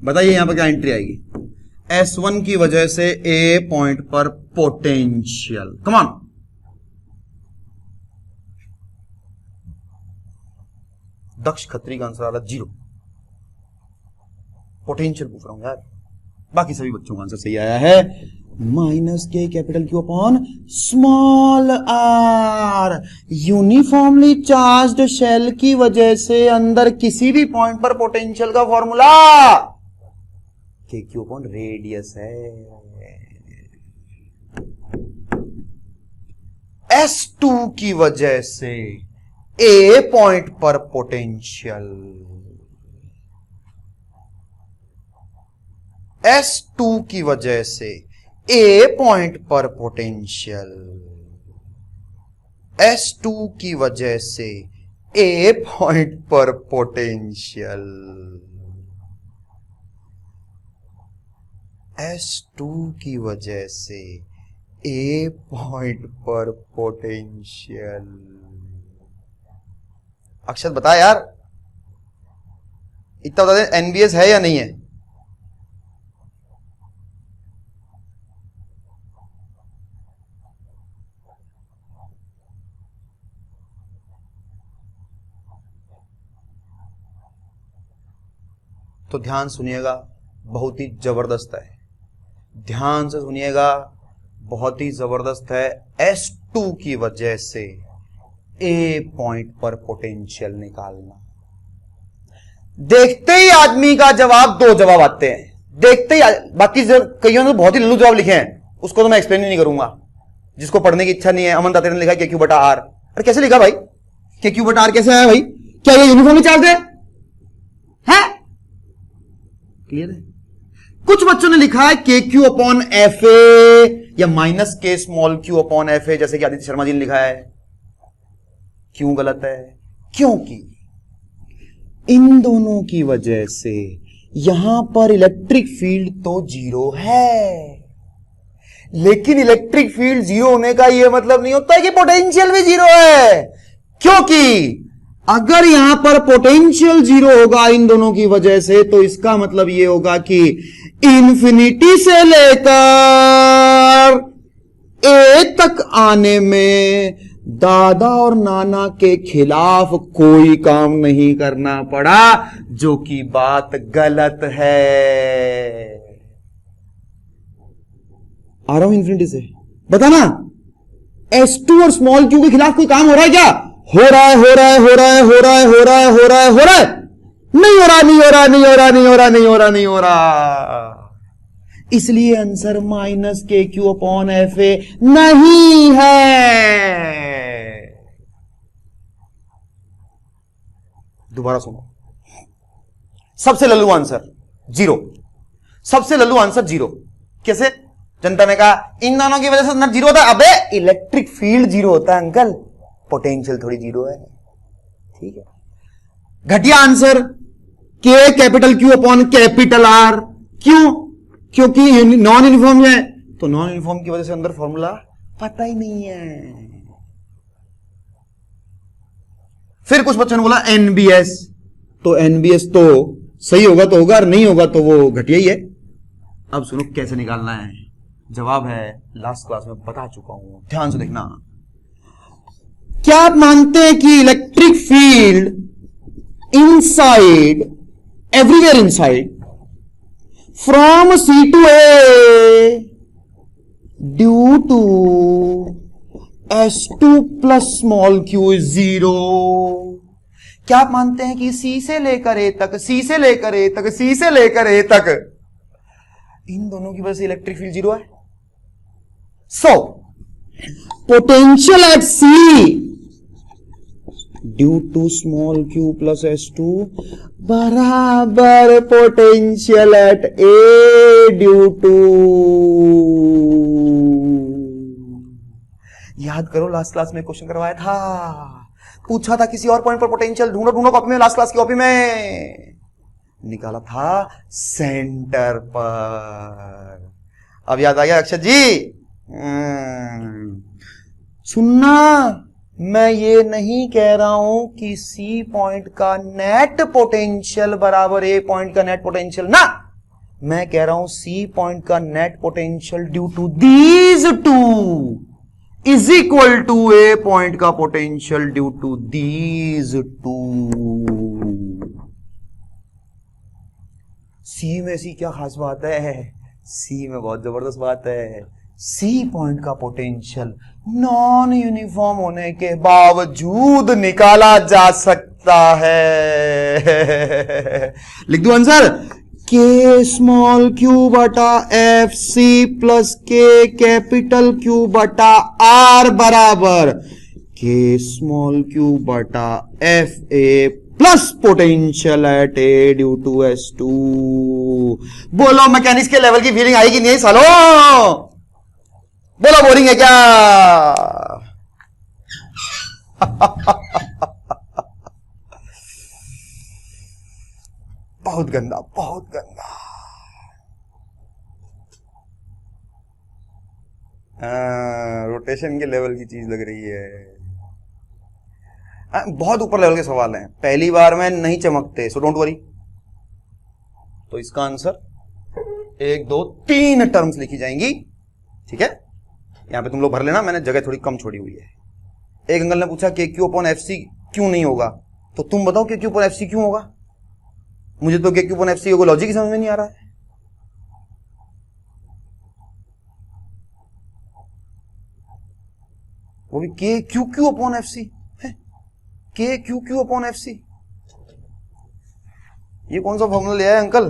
बताइए यहां पर क्या एंट्री आएगी? S1 की वजह से A पॉइंट पर पोटेंशियल, कम ऑन। दक्ष खत्री का आंसर आ रहा 0। पोटेंशियल पूछ रहा हूं यार, बाकी सभी बच्चों का आंसर सही आया है। Minus K capital Q upon small R. Uniformly charged shell की वजह से अंदर किसी भी पॉइंट पर पोटेंशियल का फॉर्मूला के क्यू अपॉन रेडियस है। S2 की वजह से A पॉइंट पर पोटेंशियल, S2 की वजह से A पॉइंट पर पोटेंशियल, S2 की वजह से A पॉइंट पर पोटेंशियल, S2 की वजह से A पॉइंट पर पोटेंशियल। अक्षत बता यार, इतना बता दे एनबीएस है या नहीं है? तो ध्यान सुनिएगा, बहुत ही जबरदस्त है, ध्यान से सुनिएगा, बहुत ही जबरदस्त है। S2 की वजह से A पॉइंट पर पोटेंशियल निकालना। देखते ही आदमी का जवाब, 2 जवाब आते हैं देखते ही। बाकी कईयों ने तो बहुत ही लल्लू जवाब लिखे हैं, उसको तो मैं एक्सप्लेन ही नहीं करूंगा, जिसको पढ़ने की इच्छा नहीं है। अमन दाते ने लिखा KQ बटा R। अरे कैसे लिखा भाई? KQ बटा R कैसे आया भाई? क्या ये यूनिफॉर्मली चार्ज है? क्लियर है? कुछ बच्चों ने लिखा है KQ अपॉन FA या minus K small Q upon FA, जैसे कि आदित्य शर्मा जी ने लिखा है। क्यों गलत है? क्योंकि इन दोनों की वजह से यहां पर इलेक्ट्रिक फील्ड तो 0 है, लेकिन इलेक्ट्रिक फील्ड 0 होने का यह मतलब नहीं होता है कि पोटेंशियल भी 0 है, क्योंकि अगर यहां पर पोटेंशियल 0 होगा इन दोनों की वजह से, तो इसका मतलब यह होगा कि इंफिनिटी से लेकर A तक आने में दादा और नाना के खिलाफ कोई काम नहीं करना पड़ा, जो कि बात गलत है। आ रहा हूं इंफिनिटी से, बताना S2 और स्मॉल क्यू के खिलाफ कोई काम हो रहा है क्या? हो रहा है, हो रहा है, हो रहा है, हो रहा है, हो रहा है, हो रहा है, हो रहा है, नहीं हो रहा, नहीं हो रहा, नहीं हो रहा, नहीं हो रहा, नहीं हो रहा, नहीं हो रहा। इसलिए answer minus KQ upon FA नहीं है। दोबारा सुनो, सबसे लल्लू आंसर 0, सबसे लल्लू आंसर 0। कैसे? जनता ने कहा इन दोनों की वजह से नट 0 होता है। अबे इलेक्ट्रिक फील्ड 0 होता है अंकल, पोटेंशियल थोड़ी 0 है। ठीक है, घटिया answer K capital Q upon capital R। क्यों? क्योंकि नॉन यूनिफॉर्म है, तो नॉन यूनिफॉर्म की वजह से अंदर फॉर्मूला पता ही नहीं है। फिर कुछ बच्चों ने बोला NBS, तो NBS तो सही होगा तो होगा, और नहीं होगा तो वो घटिया ही है। अब सुनो कैसे निकालना है, जवाब है लास्ट क्लास में बता चुका हूं, ध्यान से देखना। क्या आप मानते हैं कि electric field inside, everywhere inside, from C to A due to S2 plus small Q is 0? क्या आप मानते हैं कि C से लेकर A तक, C से लेकर A तक, C से लेकर A तक इन दोनों की वजह से इलेक्ट्रिक फील्ड जीरो है। So potential at C due to small Q plus S2 बराबर potential at A due to, याद करो लास्ट क्लास में क्वेश्चन करवाया था, पूछा था किसी और पॉइंट पर पोटेंशियल ढूंढो ढूंढो कॉपी में, लास्ट क्लास की कॉपी में निकाला था सेंटर पर। अब याद आ गया अक्षत जी? सुनना, मैं ये नहीं कह रहा हूं कि सी पॉइंट का नेट पोटेंशियल बराबर ए पॉइंट का नेट पोटेंशियल ना, मैं कह रहा हूं सी पॉइंट का net potential due to these two is equal to A point का potential due to these two. C में ऐसी क्या खास बात है? सी में बहुत जबरदस्त बात है। सी पॉइंट का पोटेंशियल नॉन यूनिफॉर्म होने के बावजूद निकाला जा सकता है। लिख दो आंसर, के स्मॉल क्यू बटा F C plus K capital Q बटा आर बराबर के स्मॉल क्यू बटा F A plus potential at A due to S2। बोलो मैकेनिक्स के लेवल की फीलिंग आएगी नहीं सालो? बोलो बोरिंग है क्या? बहुत गंदा, बहुत गंदा। रोटेशन के लेवल की चीज लग रही है। बहुत ऊपर लेवल के सवाल हैं, पहली बार में नहीं चमकते, सो डोंट वरी। तो इसका आंसर 1 2 3 टर्म्स लिखी जाएंगी, ठीक है? यहां पे तुम लोग भर लेना, मैंने जगह थोड़ी कम छोड़ी हुई है। एक अंकल ने पूछा के क्यू अपॉन एफ सी क्यों नहीं होगा, तो तुम बताओ के क्यू अपॉन एफ सी क्यों होगा? मुझे तो के क्यू अपॉन एफ सी को लॉजिक ही समझ में नहीं आ रहा है। वो भी K Q Q upon F C, K Q Q upon F C, ये कौन सा फॉर्मूला लिया है अंकल?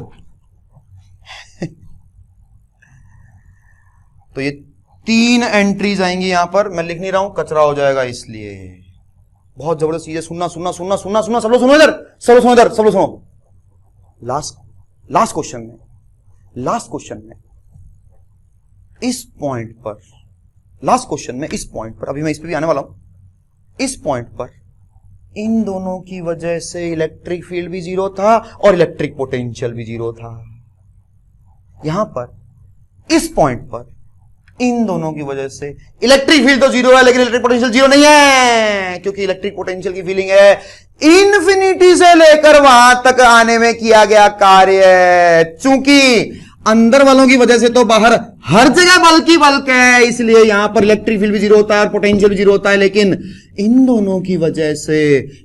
तो ये 3 एंट्रीज आएंगी यहां पर, मैं लिख नहीं रहा हूं, कचरा हो जाएगा इसलिए। बहुत जबरदस्त चीज है, सुनना सुनना सुनना सुनना सुनना, सब लोग सुनो इधर, सब लोग सुनो इधर, सब लोग सुनो। लास्ट क्वेश्चन में इस पॉइंट पर, लास्ट क्वेश्चन में इस पॉइंट पर, अभी मैं इस पे भी आने वाला हूं, इस पॉइंट पर इन दोनों की वजह से इलेक्ट्रिक फील्ड भी जीरो था और इलेक्ट्रिक पोटेंशियल भी जीरो था। यहां पर इस पॉइंट पर इन दोनों की वजह से इलेक्ट्रिक फील्ड तो जीरो है लेकिन इलेक्ट्रिक पोटेंशियल जीरो नहीं है, क्योंकि इलेक्ट्रिक पोटेंशियल की फीलिंग है इन्फिनिटी से लेकर वहां तक आने में किया गया कार्य। चूंकि अंदर वालों की वजह से तो बाहर हर जगह बल्क ही बल्क है, इसलिए यहां पर इलेक्ट्रिक फील्ड भी जीरो होता है और पोटेंशियल भी जीरो होता है, लेकिन इन दोनों की वजह से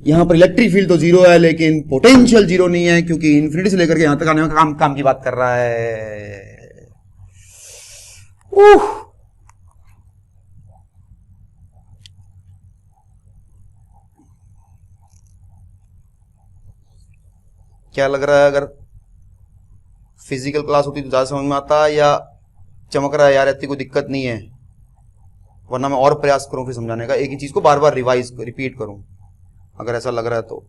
यहां पर इलेक्ट्रिक फील्ड तो जीरो है लेकिन पोटेंशियल जीरो नहीं है, क्योंकि इन्फिनिटी से लेकर के यहां तक आने में काम की बात कर रहा है। क्या लग रहा है, अगर फिजिकल क्लास होती तो ज्यादा समझ में आता, या चमक रहा है यार इतनी कोई दिक्कत नहीं है, वरना मैं और प्रयास करूं फिर समझाने का, एक ही चीज को बार बार रिपीट करूं अगर ऐसा लग रहा है तो।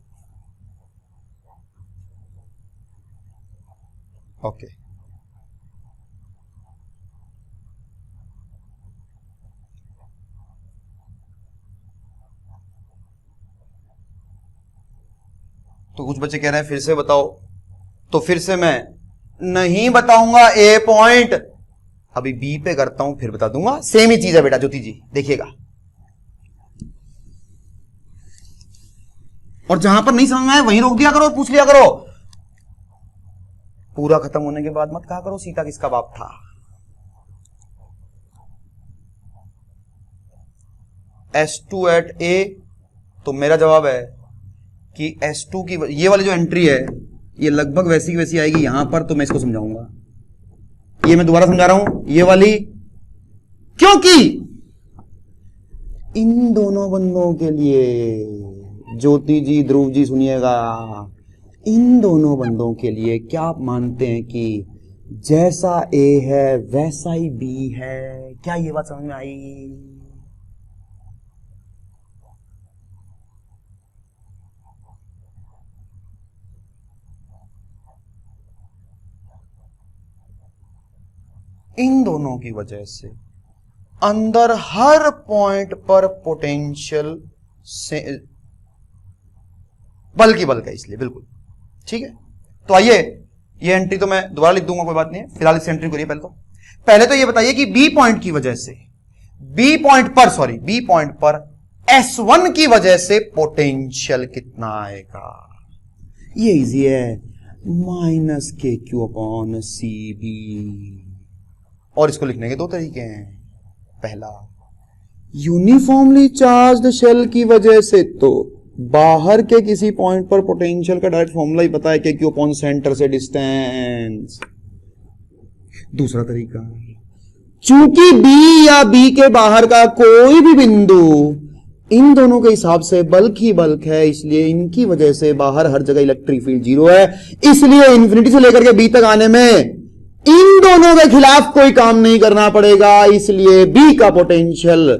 ओके, तो कुछ बच्चे कह रहे हैं फिर से बताओ, तो फिर से मैं नहीं बताऊंगा ए पॉइंट, अभी बी पे करता हूं फिर बता दूंगा। सेम ही चीज है बेटा ज्योति जी, देखिएगा। और जहां पर नहीं समझ में आए वहीं रोक दिया करो और पूछ लिया करो, पूरा खत्म होने के बाद मत कहा करो सीता किसका बाप था। S2 एट ए, तो मेरा जवाब है कि S2 की ये वाली जो एंट्री है ये लगभग वैसी की वैसी आएगी यहां पर, तो मैं इसको समझाऊंगा। ये मैं दोबारा समझा रहा हूं, ये वाली, क्योंकि इन दोनों बंदों के लिए, ज्योति जी ध्रुव जी सुनिएगा, इन दोनों बंदों के लिए क्या आप मानते हैं कि जैसा ए है वैसा ही बी है। क्या ये बात समझ में आई? इन दोनों की वजह से अंदर हर पॉइंट पर पोटेंशियल से बल्क ही बल्क है, इसलिए बिल्कुल ठीक है। तो आइए, ये एंट्री तो मैं दोबारा लिख दूंगा, कोई बात नहीं है, फिलहाल इस एंट्री करिए। पहले तो ये बताइए कि बी पॉइंट की वजह से, बी पॉइंट पर S1 की वजह से पोटेंशियल कितना आएगा? ये इजी है, minus K Q upon C B. और इसको लिखने के दो तरीके हैं। पहला, यूनिफॉर्मली चार्ज्ड शेल की वजह से तो बाहर के किसी पॉइंट पर पोटेंशियल का डायरेक्ट फॉर्मूला ही पता है कि क्यू अपॉन सेंटर से डिस्टेंस। दूसरा तरीका, चूंकि बी या बी के बाहर का कोई भी बिंदु इन दोनों के हिसाब से बल्क ही बल्क है, इसलिए इनकी वजह से बाहर हर जगह इलेक्ट्रिक फील्ड जीरो है। इसलिए इंफिनिटी से लेकर के बी तक आने में इन दोनों के खिलाफ कोई काम नहीं करना पड़ेगा, इसलिए बी का पोटेंशियल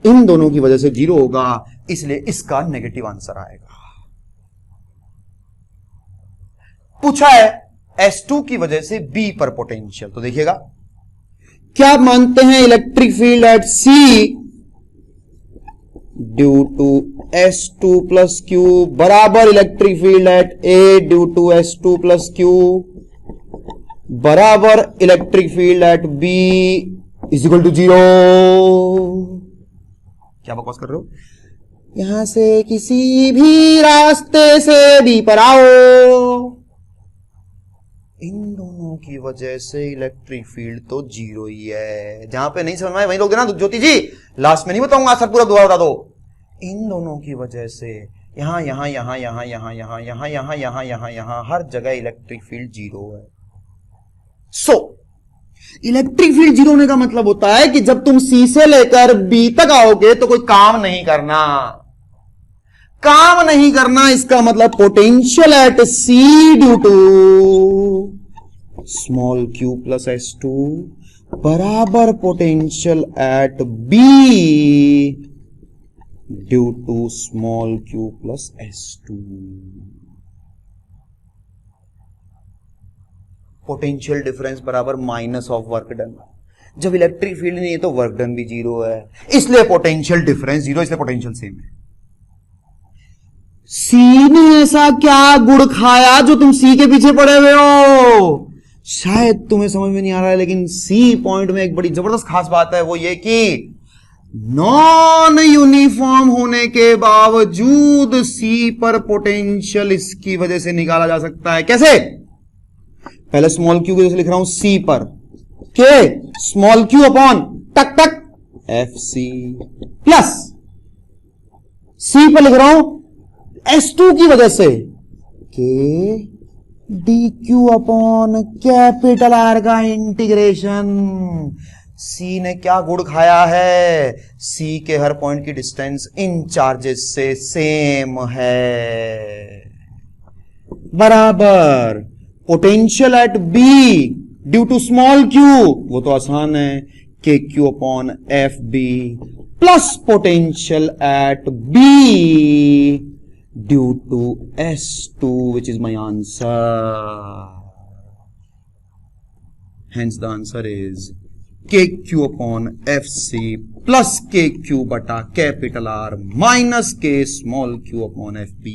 इन दोनों की वजह से जीरो होगा, इसलिए इसका नेगेटिव आंसर आएगा। पूछा है S2 की वजह से बी पर पोटेंशियल, तो देखिएगा क्या आप मानते हैं electric field at C due to S2 plus Q बराबर electric field at A due to S2 plus Q बराबर electric field at B is equal to zero. क्या बकवास कर रहे हो? यहां से किसी भी रास्ते से बी पर आओ, इन दोनों की वजह से इलेक्ट्रिक फील्ड तो जीरो ही है। जहां पे नहीं समझ में आए वहीं लोग देना ज्योति जी, लास्ट में नहीं बताऊंगा, सर पूरा दोबारा बता दो। इन दोनों की वजह से यहां यहां यहां यहां यहां यहां यहां यहां यहां यहां यहां हर जगह इलेक्ट्रिक फील्ड जीरो है। सो इलेक्ट्रिक फील्ड जीरो होने का मतलब होता है कि जब तुम सी से लेकर बी तक आओगे तो कोई काम नहीं करना, काम नहीं करना। इसका मतलब potential at C due to small Q plus S2 बराबर potential at B due to small Q plus S2। Potential difference बराबर माइनस ऑफ वर्क डन। जब इलेक्ट्रिक फील्ड नहीं है तो वर्क डन भी जीरो है, इसलिए पोटेंशियल डिफरेंस जीरो, इसलिए पोटेंशियल सेम है। सी ने ऐसा क्या गुड़ खाया जो तुम सी के पीछे पड़े हुए हो? शायद तुम्हें समझ में नहीं आ रहा है, लेकिन सी पॉइंट में एक बड़ी जबरदस्त खास बात है, वो ये कि नॉन यूनिफॉर्म होने के बावजूद सी पर पोटेंशियल इसकी वजह से निकाला जा सकता है। कैसे? पहले स्मॉल क्यू की वजह से लिख रहा हूं सी पर के स्मॉल क्यू अपॉन टक टक एफ सी प्लस सी पर लिख रहा हूं S2 की वजह से K D Q upon capital R का इंटीग्रेशन। सी ने क्या गुड़ खाया है? सी के हर पॉइंट की डिस्टेंस इन चार्जेस से सेम है, बराबर potential at B due to small Q, वो तो आसान है, K Q upon F B plus potential at B due to S2 which is my answer. Hence the answer is KQ upon FC plus KQ बटा capital R minus K small Q upon FB.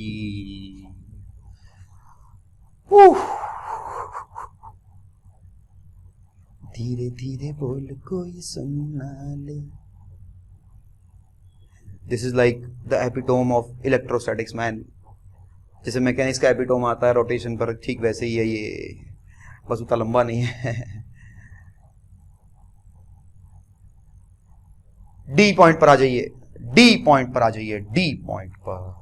धीरे धीरे बोल कोई सुनना ले. This is like the epitome of electrostatics man. जैसे mechanics का epitome आता है रोटेशन पर, ठीक वैसे ही है ये, बस उतना लंबा नहीं है. डी पॉइंट पर आ जाइए, डी पॉइंट पर आ जाइए, डी पॉइंट पर.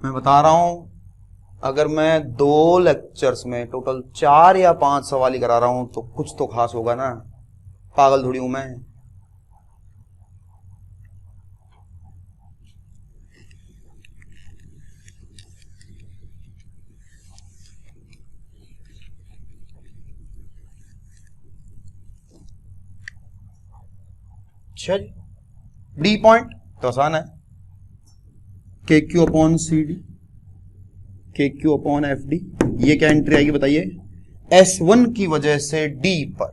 मैं बता रहा हूं, अगर मैं 2 लेक्चर्स में टोटल 4 या 5 सवाल ही करा रहा हूं तो कुछ तो खास होगा ना. पागल थोड़ी हूं मैं. अच्छा जी, डी पॉइंट तो आसान है, K Q upon C D, के क्यू अपॉन एफ डी। ये क्या एंट्री आएगी बताइए, S1 की वजह से डी पर।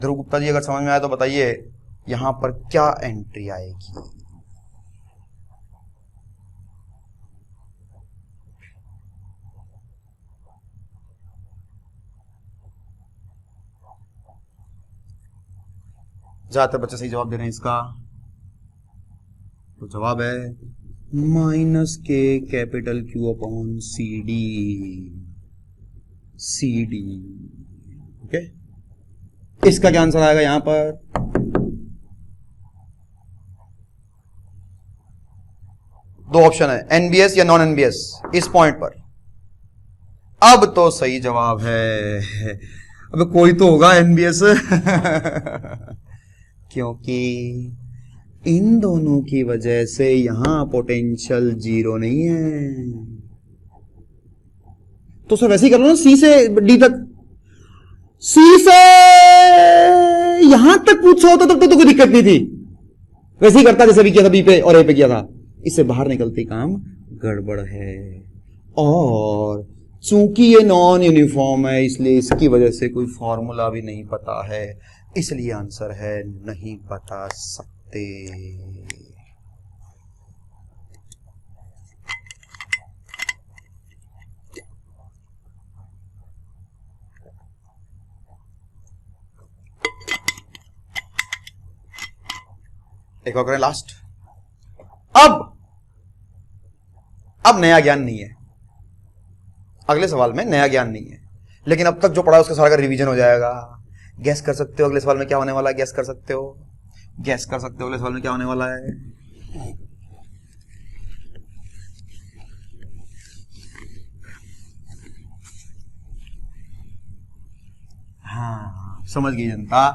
ध्रुव गुप्ता जी अगर समझ में आया तो बताइए यहां पर क्या एंट्री आएगी। ज्यादातर बच्चे सही जवाब दे रहे हैं इसका, तो जवाब है minus K capital Q upon C D, C D. Okay, इसका क्या आंसर आएगा यहां पर, दो ऑप्शन है, एनबीएस या नॉन एनबीएस इस पॉइंट पर। अब तो सही जवाब है, अब कोई तो होगा एनबीएस क्योंकि इन दोनों की वजह से यहां पोटेंशियल जीरो नहीं है। तो सर वैसे ही कर लो ना, सी से डी तक, सी से यहां तक पूछा होता तब तो कोई दिक्कत नहीं थी, वैसे ही करता जैसे भी किया था, बी पे और ए पे किया था। इससे बाहर निकलते काम गड़बड़ है, और चूंकि ये नॉन यूनिफॉर्म है इसलिए इसकी वजह से कोई फॉर्मूला भी नहीं पता है, इसलिए आंसर है नहीं बता सकते। एक और करें लास्ट। अब नया ज्ञान नहीं है, अगले सवाल में नया ज्ञान नहीं है, लेकिन अब तक जो पढ़ा उसका सारा का रिवीजन हो जाएगा। गैस कर सकते हो अगले सवाल में क्या होने वाला है, गैस कर सकते हो, गैस कर सकते हो अगले सवाल में क्या होने वाला है। हाँ समझ गई जनता।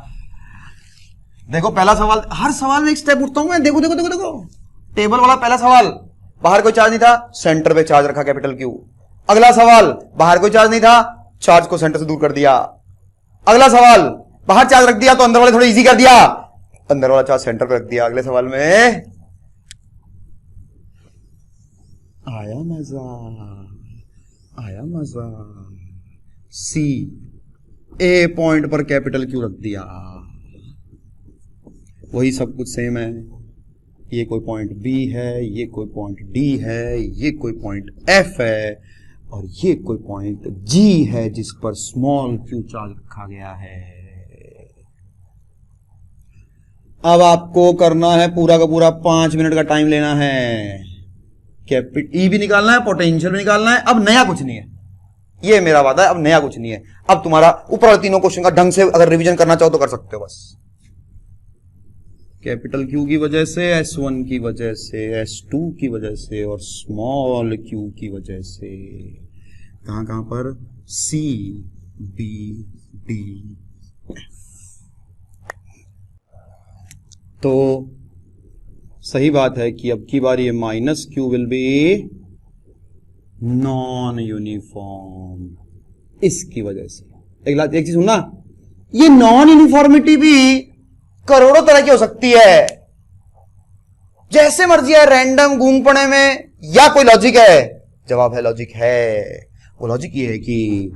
देखो पहला सवाल, हर सवाल में एक स्टेप उठता हूं मैं, देखो देखो देखो देखो, टेबल वाला पहला सवाल, बाहर कोई चार्ज नहीं था, सेंटर पे चार्ज रखा कैपिटल क्यू। अगला सवाल, बाहर कोई चार्ज नहीं था, चार्ज को सेंटर से दूर कर दिया। अगला सवाल, बाहर चार्ज रख दिया तो अंदर वाले थोड़ा इजी कर दिया, अंदर वाला चार्ज सेंटर पे रख दिया। अगले सवाल में आया मजा, आया मजा। सी, ए पॉइंट पर कैपिटल क्यू रख दिया, वही सब कुछ सेम है। ये कोई पॉइंट बी है, ये कोई पॉइंट डी है, ये कोई पॉइंट एफ है, और ये कोई पॉइंट जी है जिस पर स्मॉल क्यू चार्ज रखा गया है। अब आपको करना है पूरा का पूरा 5 मिनट का टाइम लेना है, कैपिटल ई भी निकालना है, पोटेंशियल भी निकालना है। अब नया कुछ नहीं है, ये मेरा वादा है, अब नया कुछ नहीं है। अब तुम्हारा ऊपर वाले तीनों क्वेश्चन का ढंग से अगर रिवीजन करना चाहो तो कर सकते हो। बस कैपिटल क्यू की वजह से, S1 की वजह से, S2 की वजह से, और स्मॉल क्यू की वजह से, कहां कहां पर, C, B, D, F। तो सही बात है कि अब की बार ये minus Q will be non uniform, इसकी वजह से। एक चीज सुनना, ये नॉन यूनिफॉर्मिटी भी करोड़ों तरह की हो सकती है, जैसे मर्जी है, रैंडम गूंग पड़े में, या कोई लॉजिक है। जवाब है लॉजिक है। वो लॉजिक ये है कि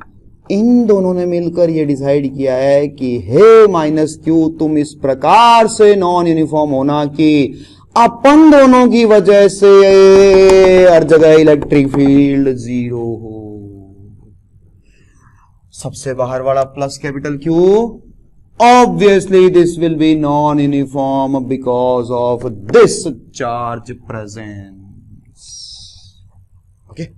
इन दोनों ने मिलकर ये डिसाइड किया है कि हे माइनस क्यू, तुम इस प्रकार से नॉन यूनिफॉर्म होना कि अपन दोनों की वजह से हर जगह इलेक्ट्रिक फील्ड जीरो हो। सबसे बाहर वाला plus capital Q, obviously this will be non-uniform because of this charge presence. Okay.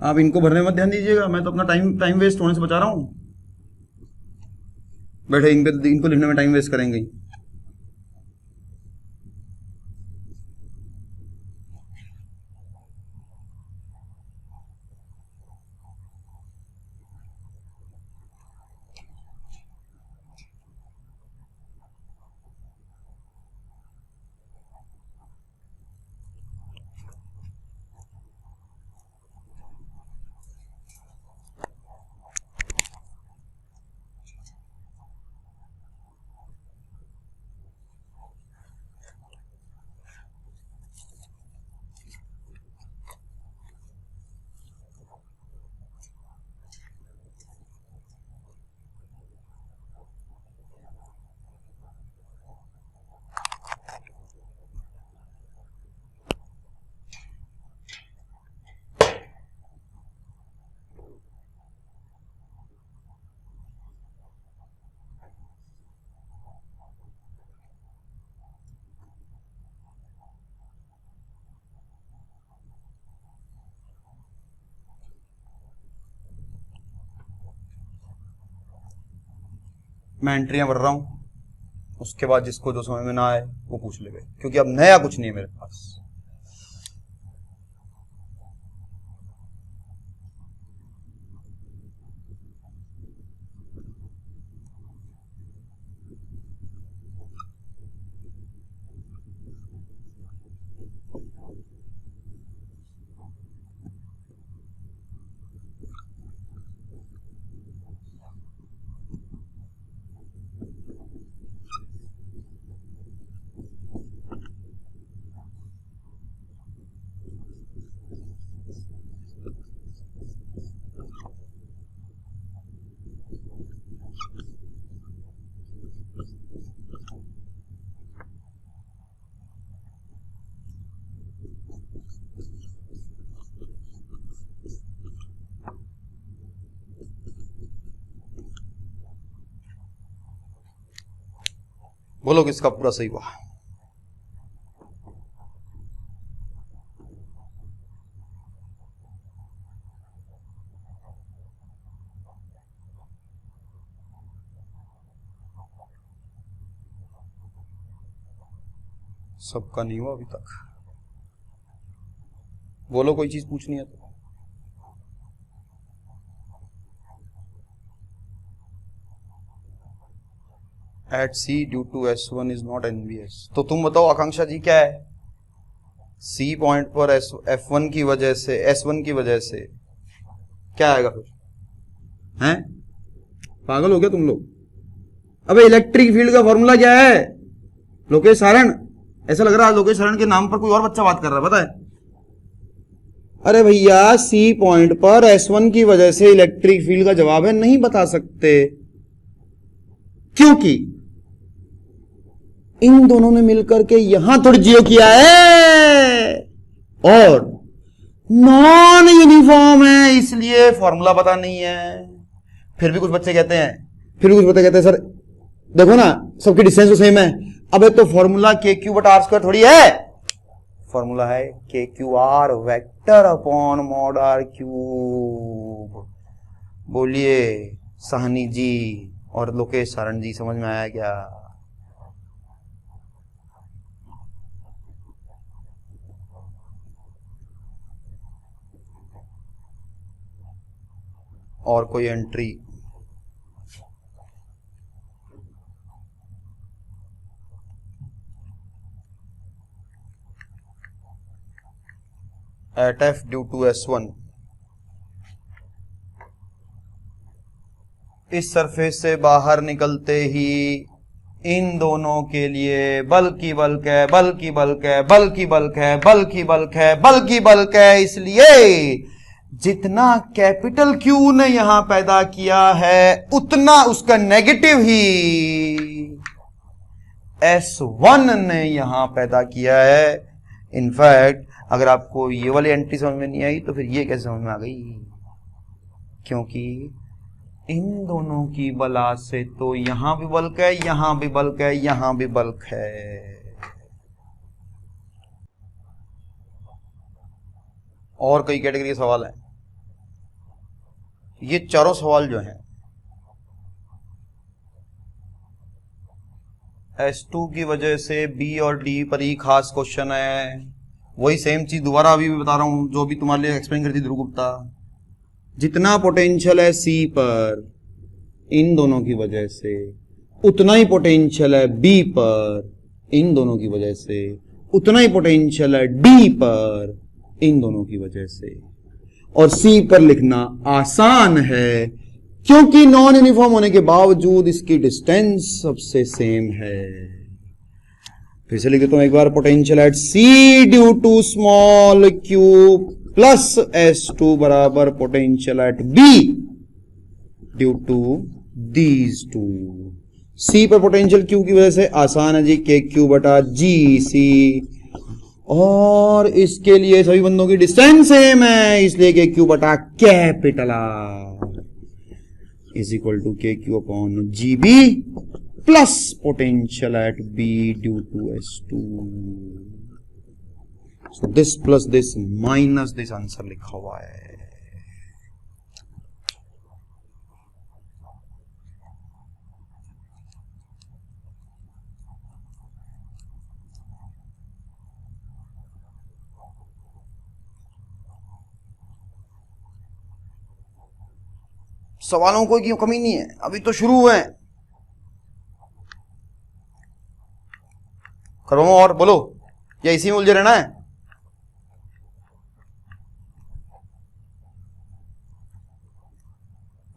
आप इनको भरने में मत ध्यान दीजिएगा, मैं तो अपना टाइम वेस्ट होने से बचा रहा हूं। बैठे इनको लिखने में टाइम वेस्ट करेंगे। मैं एंट्रियां भर रहा हूं, उसके बाद जिसको जो समझ में ना आए वो पूछ ले, क्योंकि अब नया कुछ नहीं है मेरे पास। बोलो किसका पूरा सही हुआ? सबका नहीं हुआ अभी तक। बोलो कोई चीज पूछनी है तो। At C due to S1 is not NVS। तो तुम बताओ आकांक्षा जी क्या है? सी पॉइंट पर F1 की वजह से, S1 की वजह से क्या आएगा फिर? हैं? पागल हो गया तुम लोग? अबे इलेक्ट्रिक फील्ड का फॉर्मूला क्या है? लोकेश सारण, ऐसा लग रहा है लोकेश सारण के नाम पर कोई और बच्चा बात कर रहा है, पता है? अरे भैया सी पॉइंट पर S1 की वजह से इलेक्ट्रिक फील्ड का जवाब है नहीं बता सकते, क्योंकि इन दोनों ने मिलकर के यहां थोड़ी जियो किया है और नॉन यूनिफॉर्म है, इसलिए फॉर्मूला पता नहीं है। फिर भी कुछ बच्चे कहते हैं सर देखो ना सबकी डिस्टेंस तो सेम है। अबे तो फॉर्मूला KQ/R² थोड़ी है, फॉर्मूला है KQR vector upon mod R cube. बोलिए साहनी जी और लोकेश सारण जी, समझ में आया क्या? और कोई entry? At F due to S1 इस सरफेस से बाहर निकलते ही इन दोनों के लिए बल की बल्क है, बल की बल्क है, बल की बल्क है, बल की बल्क है, बल की बल्क है। इसलिए जितना कैपिटल Q ने यहां पैदा किया है उतना उसका नेगेटिव ही S1 ने यहां पैदा किया है। इनफैक्ट अगर आपको ये वाली एंट्री समझ में नहीं आई तो फिर ये कैसे समझ में आ गई? क्योंकि इन दोनों की बला से तो यहां भी बल्क है, यहां भी बल्क है, यहां भी बल्क है। और कई कैटेगरी के सवाल हैं। ये चारों सवाल जो हैं S2 की वजह से बी और डी पर ही खास क्वेश्चन है। वही सेम चीज दोबारा अभी भी बता रहा हूं जो भी तुम्हारे लिए एक्सप्लेन करती ध्रुव गुप्ता। जितना पोटेंशियल है सी पर इन दोनों की वजह से, उतना ही पोटेंशियल है बी पर इन दोनों की वजह से, उतना ही पोटेंशियल है डी पर इन दोनों की वजह से। और सी पर लिखना आसान है क्योंकि नॉन यूनिफॉर्म होने के बावजूद इसकी डिस्टेंस सबसे सेम है। फिर से लिख देता हूं एक बार, potential at C due to small Q plus S2 बराबर potential at B due to these two. C पर पोटेंशियल क्यू की वजह से आसान है जी, के क्यू बटा जी सी, और इसके लिए सभी बंदों की डिस्टेंस सेम है इसलिए के क्यू बटा capital R is equal to K Q upon G B plus potential at B due to S2। So this plus this minus this answer लिखा हुआ है। सवालों को की कमी नहीं है, अभी तो शुरू हुए हैं। करो और बोलो, या इसी में उलझे रहना है?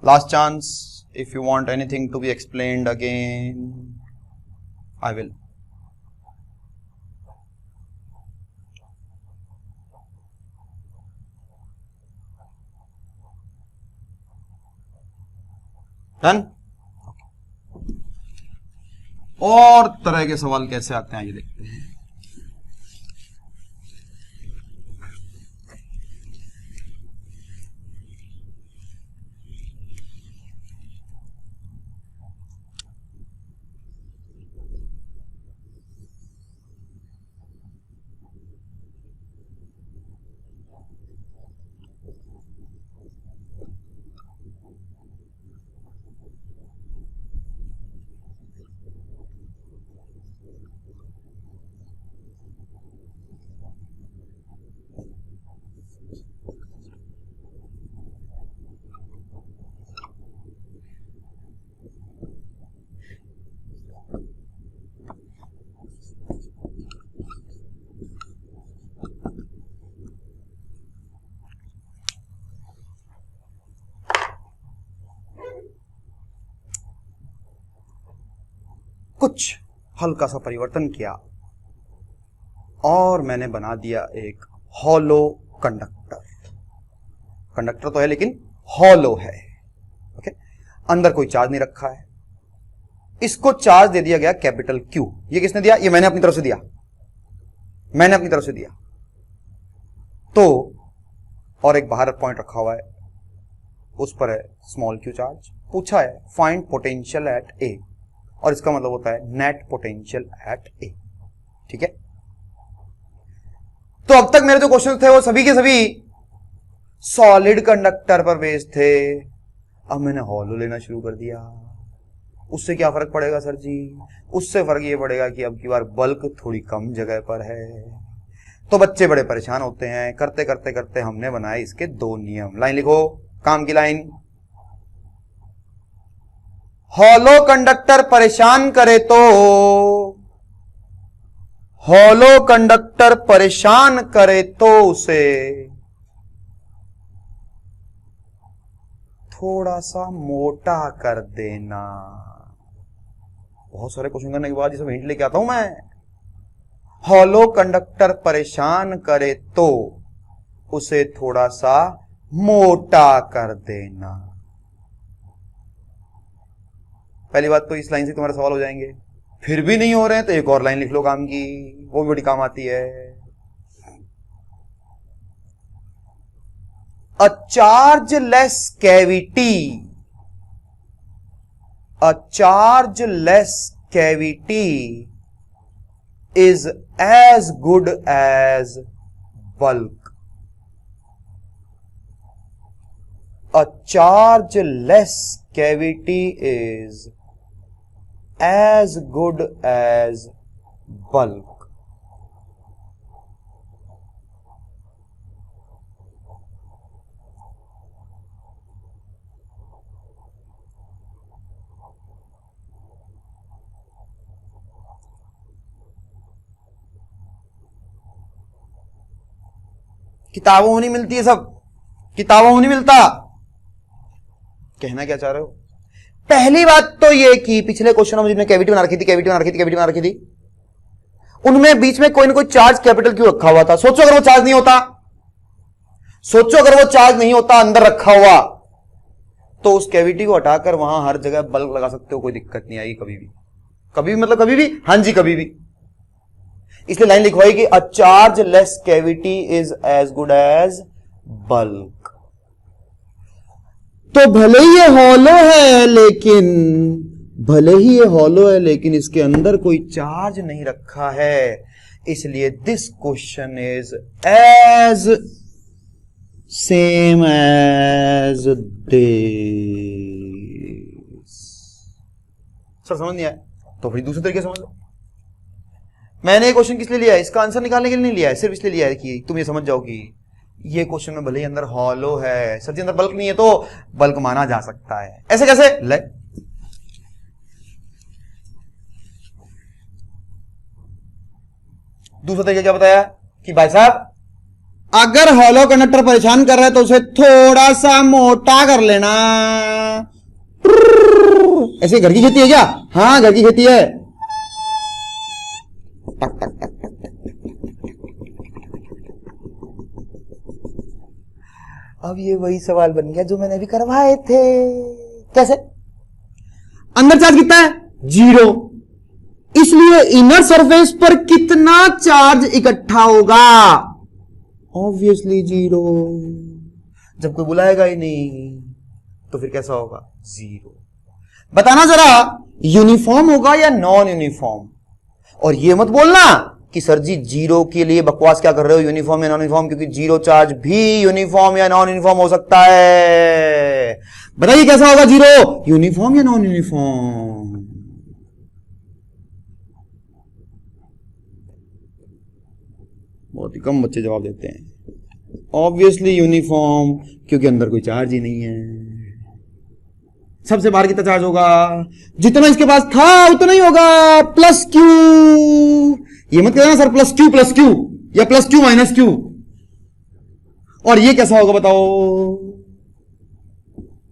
Last chance, if you want anything to be explained again I will. Done? और तरह के सवाल कैसे आते हैं ये देखते हैं। कुछ हल्का सा परिवर्तन किया और मैंने बना दिया एक हॉलो कंडक्टर। कंडक्टर तो है लेकिन हॉलो है। ओके, अंदर कोई चार्ज नहीं रखा है, इसको चार्ज दे दिया गया कैपिटल क्यू। ये किसने दिया? ये मैंने अपनी तरफ से दिया, मैंने अपनी तरफ से दिया। तो और एक बाहर पॉइंट रखा हुआ है, उस पर है स्मॉल क्यू चार्ज। पूछा है फाइंड पोटेंशियल एट ए, और इसका मतलब होता है नेट पोटेंशियल एट ए। ठीक है, तो अब तक मेरे जो क्वेश्चन थे वो सभी के सभी सॉलिड कंडक्टर पर बेस्ड थे। अब मैंने हॉलो लेना शुरू कर दिया। उससे क्या फर्क पड़ेगा सर जी? उससे फर्क ये पड़ेगा कि अब की बार बल्क थोड़ी कम जगह पर है, तो बच्चे बड़े परेशान होते हैं। करते करते करते हमने बनाए इसके दो नियम। लाइन लिखो, काम की लाइन। हॉलो कंडक्टर परेशान करे तो, हॉलो कंडक्टर परेशान करे तो उसे थोड़ा सा मोटा कर देना। बहुत सारे क्वेश्चन करने के बाद ये सब हिंट लेके आता हूं मैं। हॉलो कंडक्टर परेशान करे तो उसे थोड़ा सा मोटा कर देना। पहली बात तो इस लाइन से तुम्हारे सवाल हो जाएंगे। फिर भी नहीं हो रहे हैं तो एक और लाइन लिख लो काम की, वो भी बड़ी काम आती है। A chargeless cavity, a chargeless cavity is as good as bulk। a chargeless cavity is as good as bulk. किताबों में नहीं मिलती है सब, किताबों में नहीं मिलता। कहना क्या चाह रहे हो? पहली बात तो ये कि पिछले क्वेश्चन में जिसने कैविटी बना रखी थी, कैविटी बना रखी थी, कैविटी बना रखी थी, उनमें बीच में कोई ना कोई चार्ज कैपिटल क्यों रखा हुआ था? सोचो अगर वो चार्ज नहीं होता, सोचो अगर वो चार्ज नहीं होता अंदर रखा हुआ, तो उस कैविटी को हटाकर वहां हर जगह बल्ब लगा सकते हो, कोई दिक्कत नहीं आएगी कभी भी। कभी भी मतलब कभी भी? हां जी कभी भी। इसलिए लाइन लिखवाई कि a chargeless cavity is as good as bulk. तो भले ही ये हॉलो है, लेकिन भले ही ये हॉलो है, लेकिन इसके अंदर कोई चार्ज नहीं रखा है, इसलिए this question is as same as this. Sir समझ नहीं आया तो फिर दूसरे तरीके समझ लो। मैंने ये क्वेश्चन किस लिए लिया है? इसका आंसर निकालने के लिए नहीं लिया है, सिर्फ इसलिए लिया है कि तुम ये समझ जाओ कि ये क्वेश्चन में भले ही अंदर हॉलो है, सर जी अंदर बल्क नहीं है, तो बल्क माना जा सकता है। ऐसे कैसे? ले दूसरा तरीका क्या बताया कि भाई साहब अगर हॉलो कंडक्टर परेशान कर रहा है तो उसे थोड़ा सा मोटा कर लेना। ऐसे घर की खेती है क्या? हाँ घर की खेती है। अब ये वही सवाल बन गया जो मैंने अभी करवाए थे। कैसे? अंदर चार्ज कितना है? 0। इसलिए इनर सरफेस पर कितना चार्ज इकट्ठा होगा? ऑब्वियसली 0। जब कोई बुलाएगा ही नहीं तो फिर कैसा होगा? 0। बताना जरा यूनिफॉर्म होगा या नॉन यूनिफॉर्म? और ये मत बोलना कि सर जी 0 के लिए बकवास क्या कर रहे हो, यूनिफॉर्म या नॉन यूनिफॉर्म, क्योंकि 0 चार्ज भी यूनिफॉर्म या नॉन यूनिफॉर्म हो सकता है। बताइए कैसा होगा 0? यूनिफॉर्म या नॉन यूनिफॉर्म? बहुत ही कम बच्चे जवाब देते हैं। ऑब्वियसली यूनिफॉर्म, क्योंकि अंदर कोई चार्ज ही नहीं है। सबसे बाहर कितना चार्ज होगा? जितना इसके पास था उतना ही होगा, प्लस क्यू। ये मत कहना सर प्लस क्यू या प्लस क्यू माइनस क्यू। और ये कैसा होगा बताओ?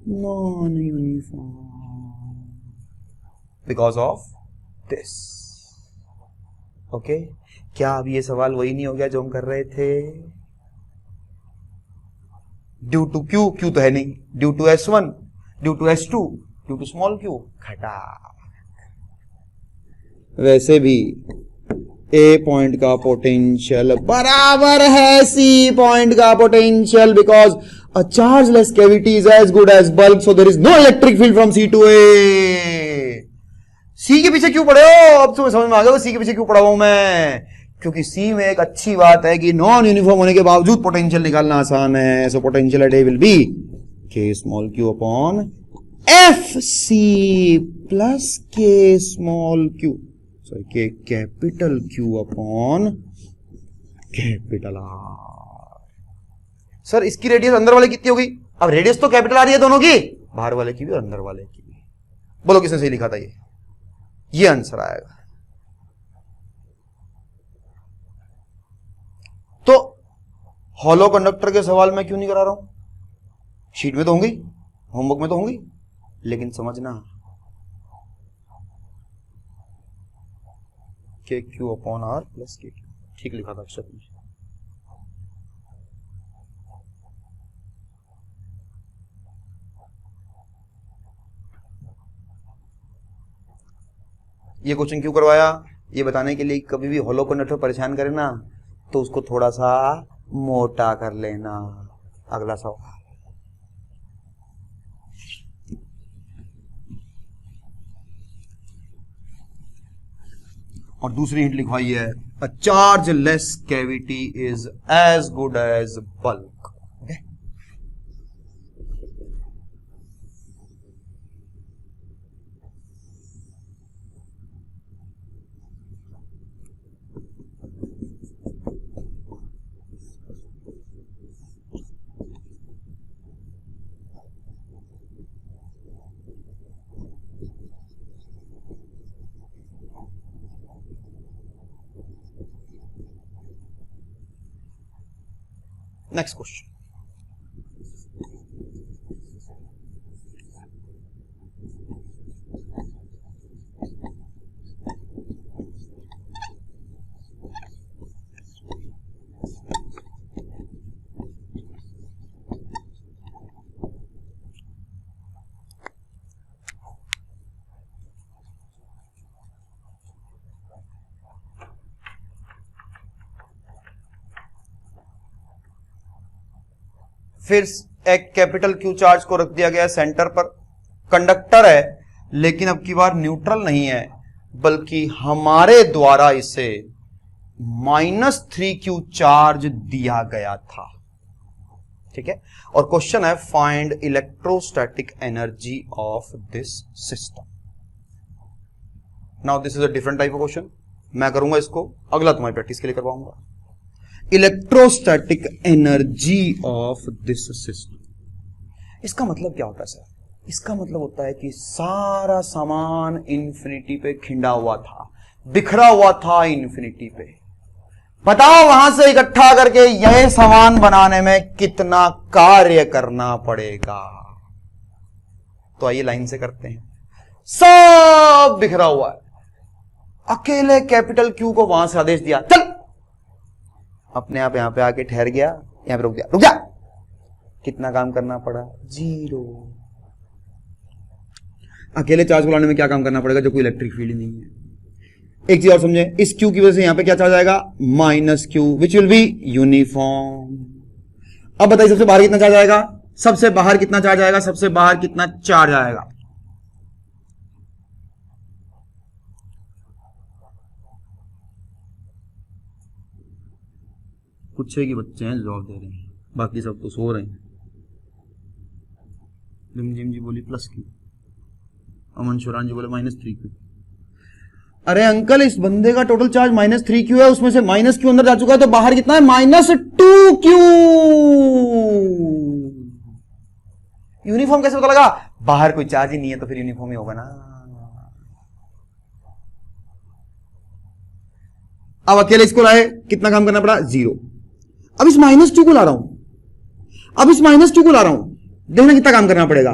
Non uniform because of this. Okay, क्या अब ये सवाल वही नहीं हो गया जो हम कर रहे थे? ड्यू टू क्यू, क्यू तो है नहीं, due to S1, due to S2, due to small Q, घटा। वैसे भी A पॉइंट का पोटेंशियल बराबर है C पॉइंट का potential, because a chargeless cavity is as good as bulk, so there is no electric field from C to A। C के पीछे क्यों पड़े हो? अब तुम्हें समझ में आ गया C के पीछे क्यों पड़ा हूं मैं? क्योंकि C में एक अच्छी बात है कि नॉन यूनिफॉर्म होने के बावजूद पोटेंशियल निकालना आसान है। So potential eight A will be K small Q upon FC plus K small Q, sorry K capital Q upon capital R। Sir इसकी रेडियस अंदर वाले कितनी होगी? अब रेडियस तो कैपिटल आ रही है दोनों की, बाहर वाले की भी और अंदर वाले की भी। बोलो किसने सही लिखा था? ये आंसर आएगा। तो हॉलो कंडक्टर के सवाल मैं क्यों नहीं करा रहा हूं? शीट में तो होंगी, होमवर्क में तो होंगी, लेकिन समझना के क्यू अपॉन आर प्लस के क्यू, ठीक लिखा था अक्षर में। ये क्वेश्चन क्यों करवाया? ये बताने के लिए कभी भी हॉलो कंडक्टर परेशान करे ना तो उसको थोड़ा सा मोटा कर लेना। अगला सवाल, और दूसरी हिंट लिखवाई है, a chargeless cavity is as good as bulk. Next question, फिर एक कैपिटल क्यू चार्ज को रख दिया गया सेंटर पर, कंडक्टर है लेकिन अब की बार न्यूट्रल नहीं है बल्कि हमारे द्वारा इसे -3q चार्ज दिया गया था, ठीक है। और क्वेश्चन है find electrostatic energy of this system. Now this is a different type of question, मैं करूंगा इसको, अगला तुम्हारी प्रैक्टिस के लिए करवाऊंगा। Electrostatic energy of this system, इसका मतलब क्या होता है सर? इसका मतलब होता है कि सारा सामान इंफिनिटी पे खिंडा हुआ था, बिखरा हुआ था इंफिनिटी पे। बताओ वहां से इकट्ठा करके यह सामान बनाने में कितना कार्य करना पड़ेगा। तो आइए लाइन से करते हैं। सब बिखरा हुआ है, अकेले कैपिटल क्यू को वहां से आदेश दिया चल, अपने आप यहां पे आके ठहर गया, यहां पे रुक गया, रुक जा। कितना काम करना पड़ा? 0। अकेले चार्ज को लाने में क्या काम करना पड़ेगा जो कोई इलेक्ट्रिक फील्ड नहीं है। एक चीज और समझे, इस क्यू की वजह से यहां पे क्या चार्ज आएगा? -q which will be uniform. अब बताइए सबसे बाहर कितना चार्ज आएगा? सबसे बाहर कितना चार्ज आएगा? सबसे बाहर कितना चार्ज आएगा? कुछ है कि बच्चे हैं जवाब दे रहे हैं, बाकी सब तो सो रहे हैं। रिमझिम जी बोली +q, अमन शुरान जी बोले -3q। अरे अंकल इस बंदे का टोटल चार्ज -3q है, उसमें से -q अंदर जा चुका है, तो बाहर कितना है? -2q। यूनिफॉर्म कैसे पता लगा? बाहर कोई चार्ज ही नहीं है तो फिर यूनिफॉर्म ही होगा ना। अब अकेले इसको लाए, कितना काम करना पड़ा? 0। अब इस -2 को ला रहा हूं, अब इस -2 को ला रहा हूं, देखना कितना काम करना पड़ेगा।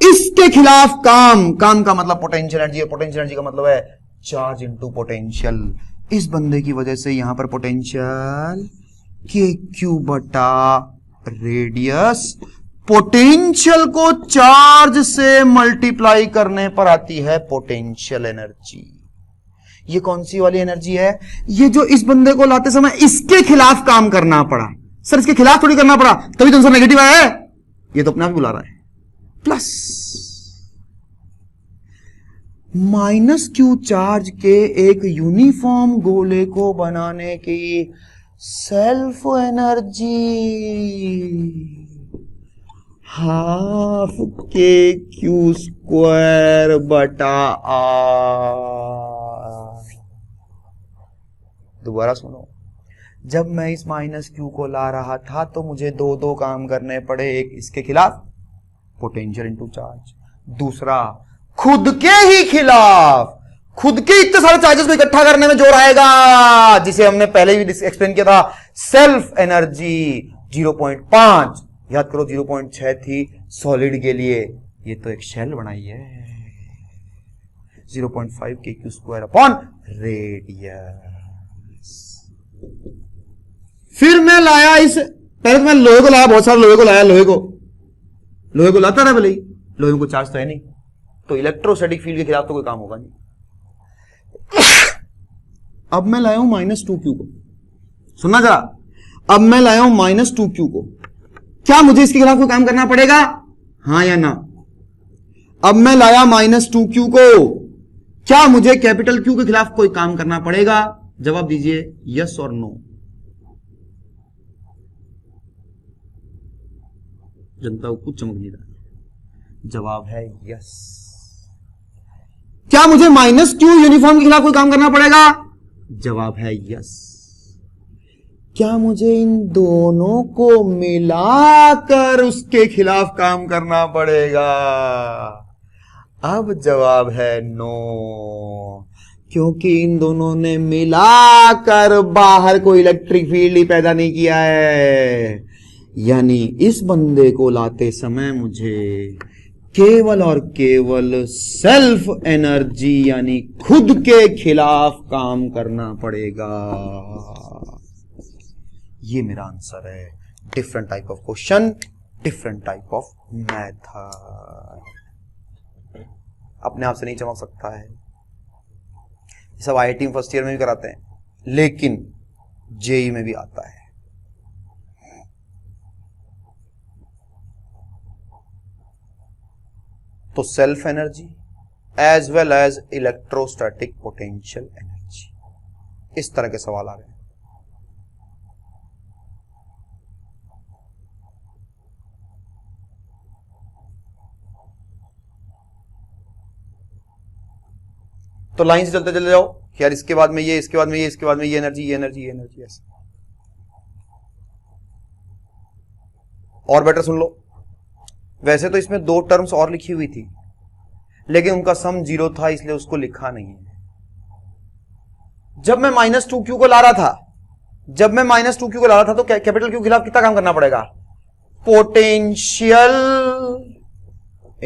इसके खिलाफ काम, काम का मतलब पोटेंशियल एनर्जी है, पोटेंशियल एनर्जी का मतलब है चार्ज इनटू पोटेंशियल। इस बंदे की वजह से यहां पर पोटेंशियल KQ बटा रेडियस, पोटेंशियल को चार्ज से मल्टीप्लाई करने पर आती है पोटेंशियल एनर्जी। ये कौन सी वाली एनर्जी है? ये जो इस बंदे को लाते समय इसके खिलाफ काम करना पड़ा। सर इसके खिलाफ थोड़ी करना पड़ा, तभी तो आंसर नेगेटिव आया है। ये तो अपने आप ही बुला रहा है। प्लस -q चार्ज के एक यूनिफॉर्म गोले को बनाने की सेल्फ एनर्जी ½ KQ² बटा R। दोबारा सुनो, जब मैं इस -q को ला रहा था तो मुझे दो काम करने पड़े। एक इसके खिलाफ पोटेंशियल इनटू चार्ज, दूसरा खुद के ही खिलाफ, खुद के इतने सारे चार्जेस को इकट्ठा करने में जोर आएगा, जिसे हमने पहले भी एक्सप्लेन किया था, सेल्फ एनर्जी 0.5। याद करो 0.6 थी सॉलिड के लिए, ये तो एक शेल बनाई है। 0.5 KQ² अपॉन रेडियस। फिर मैं लाया इस, पहले तो मैं लोहे को लाया, बहुत सारे लोहे को लाया, लोहे को लाता रहा भले ही, लोहे को चार्ज तो है नहीं, तो इलेक्ट्रोस्टैटिक फील्ड के खिलाफ तो कोई काम होगा नहीं। अब मैं लाया हूं -2q को, सुनना जरा, अब मैं लाया हूं -2q को, क्या मुझे इसके खिलाफ कोई काम करना पड़ेगा? हां या ना? अब मैं लाया -2q को, क्या मुझे कैपिटल Q के खिलाफ कोई काम करना पड़ेगा? जवाब दीजिए यस और नो। जनता को कुछ चमक नहीं रहा। जवाब है यस। क्या मुझे -q यूनिफॉर्म के खिलाफ कोई काम करना पड़ेगा? जवाब है यस। क्या मुझे इन दोनों को मिलाकर उसके खिलाफ काम करना पड़ेगा? अब जवाब है नो, क्योंकि इन दोनों ने मिलाकर बाहर कोई इलेक्ट्रिक फील्ड ही पैदा नहीं किया है। यानी इस बंदे को लाते समय मुझे केवल और केवल सेल्फ एनर्जी यानी खुद के खिलाफ काम करना पड़ेगा। ये मेरा आंसर है। Different type of question, different type of method. अपने आप से नहीं चमक सकता है। सब आईआईटी में फर्स्ट ईयर में भी कराते हैं, लेकिन जेई में भी आता है। तो self energy as well as electrostatic potential energy, इस तरह के सवाल आ रहे हैं। तो लाइन से चलते चले जाओ कि यार इसके बाद में ये, इसके बाद में ये, इसके बाद में ये एनर्जी, ये एनर्जी, ये एनर्जी, ऐसे। और बेटर सुन लो, वैसे तो इसमें दो टर्म्स और लिखी हुई थी, लेकिन उनका सम 0 था, इसलिए उसको लिखा नहीं है। जब मैं -2q को ला रहा था, तो कैपिटल क्यू के खिलाफ कितना काम करना पड़ेगा? Potential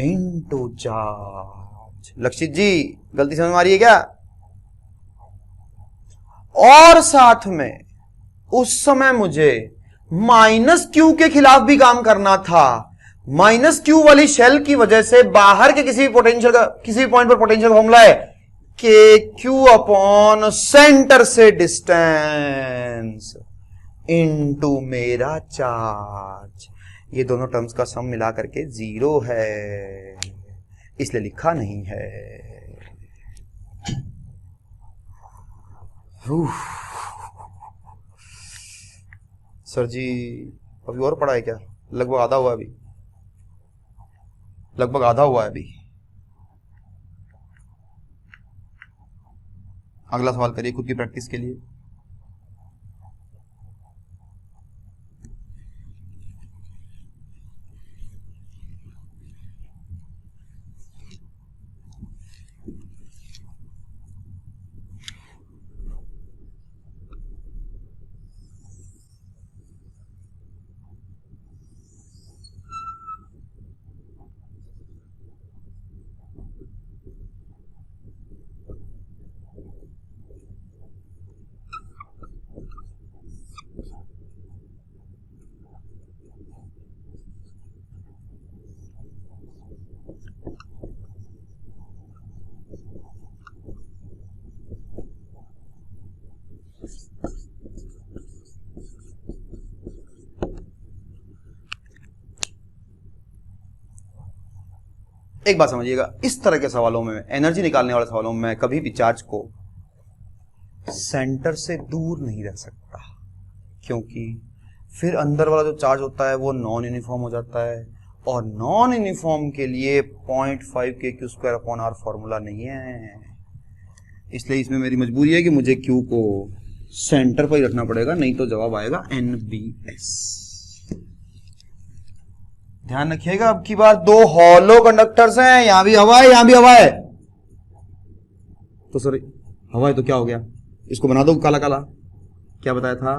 into charge. लक्षित जी गलती समझ में आ रही है क्या? और साथ में उस समय मुझे -q के खिलाफ भी काम करना था। -q वाली शेल की वजह से बाहर के किसी भी पोटेंशियल का, किसी भी पॉइंट पर पोटेंशियल फॉर्मूला है KQ अपॉन सेंटर से डिस्टेंस इनटू मेरा चार्ज। ये दोनों टर्म्स का सम मिला करके 0 है, इसलिए लिखा नहीं है। सर जी अभी और पढ़ा है क्या? लगभग आधा हुआ है अभी। अगला सवाल करिए खुद की प्रैक्टिस के लिए। एक बात समझिएगा, इस तरह के सवालों में, एनर्जी निकालने वाले सवालों में, मैं कभी भी चार्ज को सेंटर से दूर नहीं रख सकता, क्योंकि फिर अंदर वाला जो चार्ज होता है वो नॉन यूनिफॉर्म हो जाता है, और नॉन यूनिफॉर्म के लिए 0.5 kq² फॉर्मूला नहीं है। इसलिए इसमें मेरी मजबूरी है कि मुझे Q को सेंटर पर ही रखना पड़ेगा, नहीं तो जवाब आएगा NBS। ध्यान रखिएगा, अब की बार 2 हॉलो कंडक्टर्स हैं, यहां भी हवा है, यहां भी हवा है। तो सॉरी, हवा है तो क्या हो गया? इसको बना दो काला काला। क्या बताया था?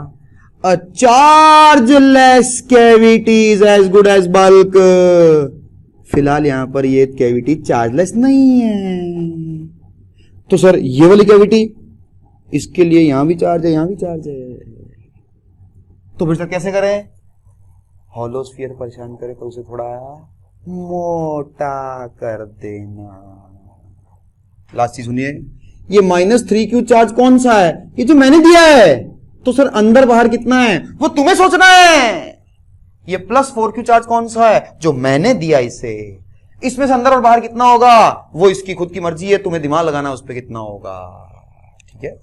A chargeless cavity is as good as bulk. फिलहाल यहां पर ये कैविटी चार्जलेस नहीं है। तो सर ये वाली कैविटी, इसके लिए यहां भी चार्ज है, यहां भी चार्ज है। तो फिर सर कैसे करें? हॉलो स्फीयर परेशान करे तो उसे थोड़ा मोटा कर देना। लास्ट चीज सुनिए, ये -3q चार्ज कौन सा है? ये जो मैंने दिया है। तो सर अंदर बाहर कितना है वो तुम्हें सोचना है। ये +4q चार्ज कौन सा है? जो मैंने दिया इसे। इसमें से अंदर और बाहर कितना होगा वो इसकी खुद की मर्जी है, तुम्हें दिमाग लगाना उस पर कितना होगा। ठीक है,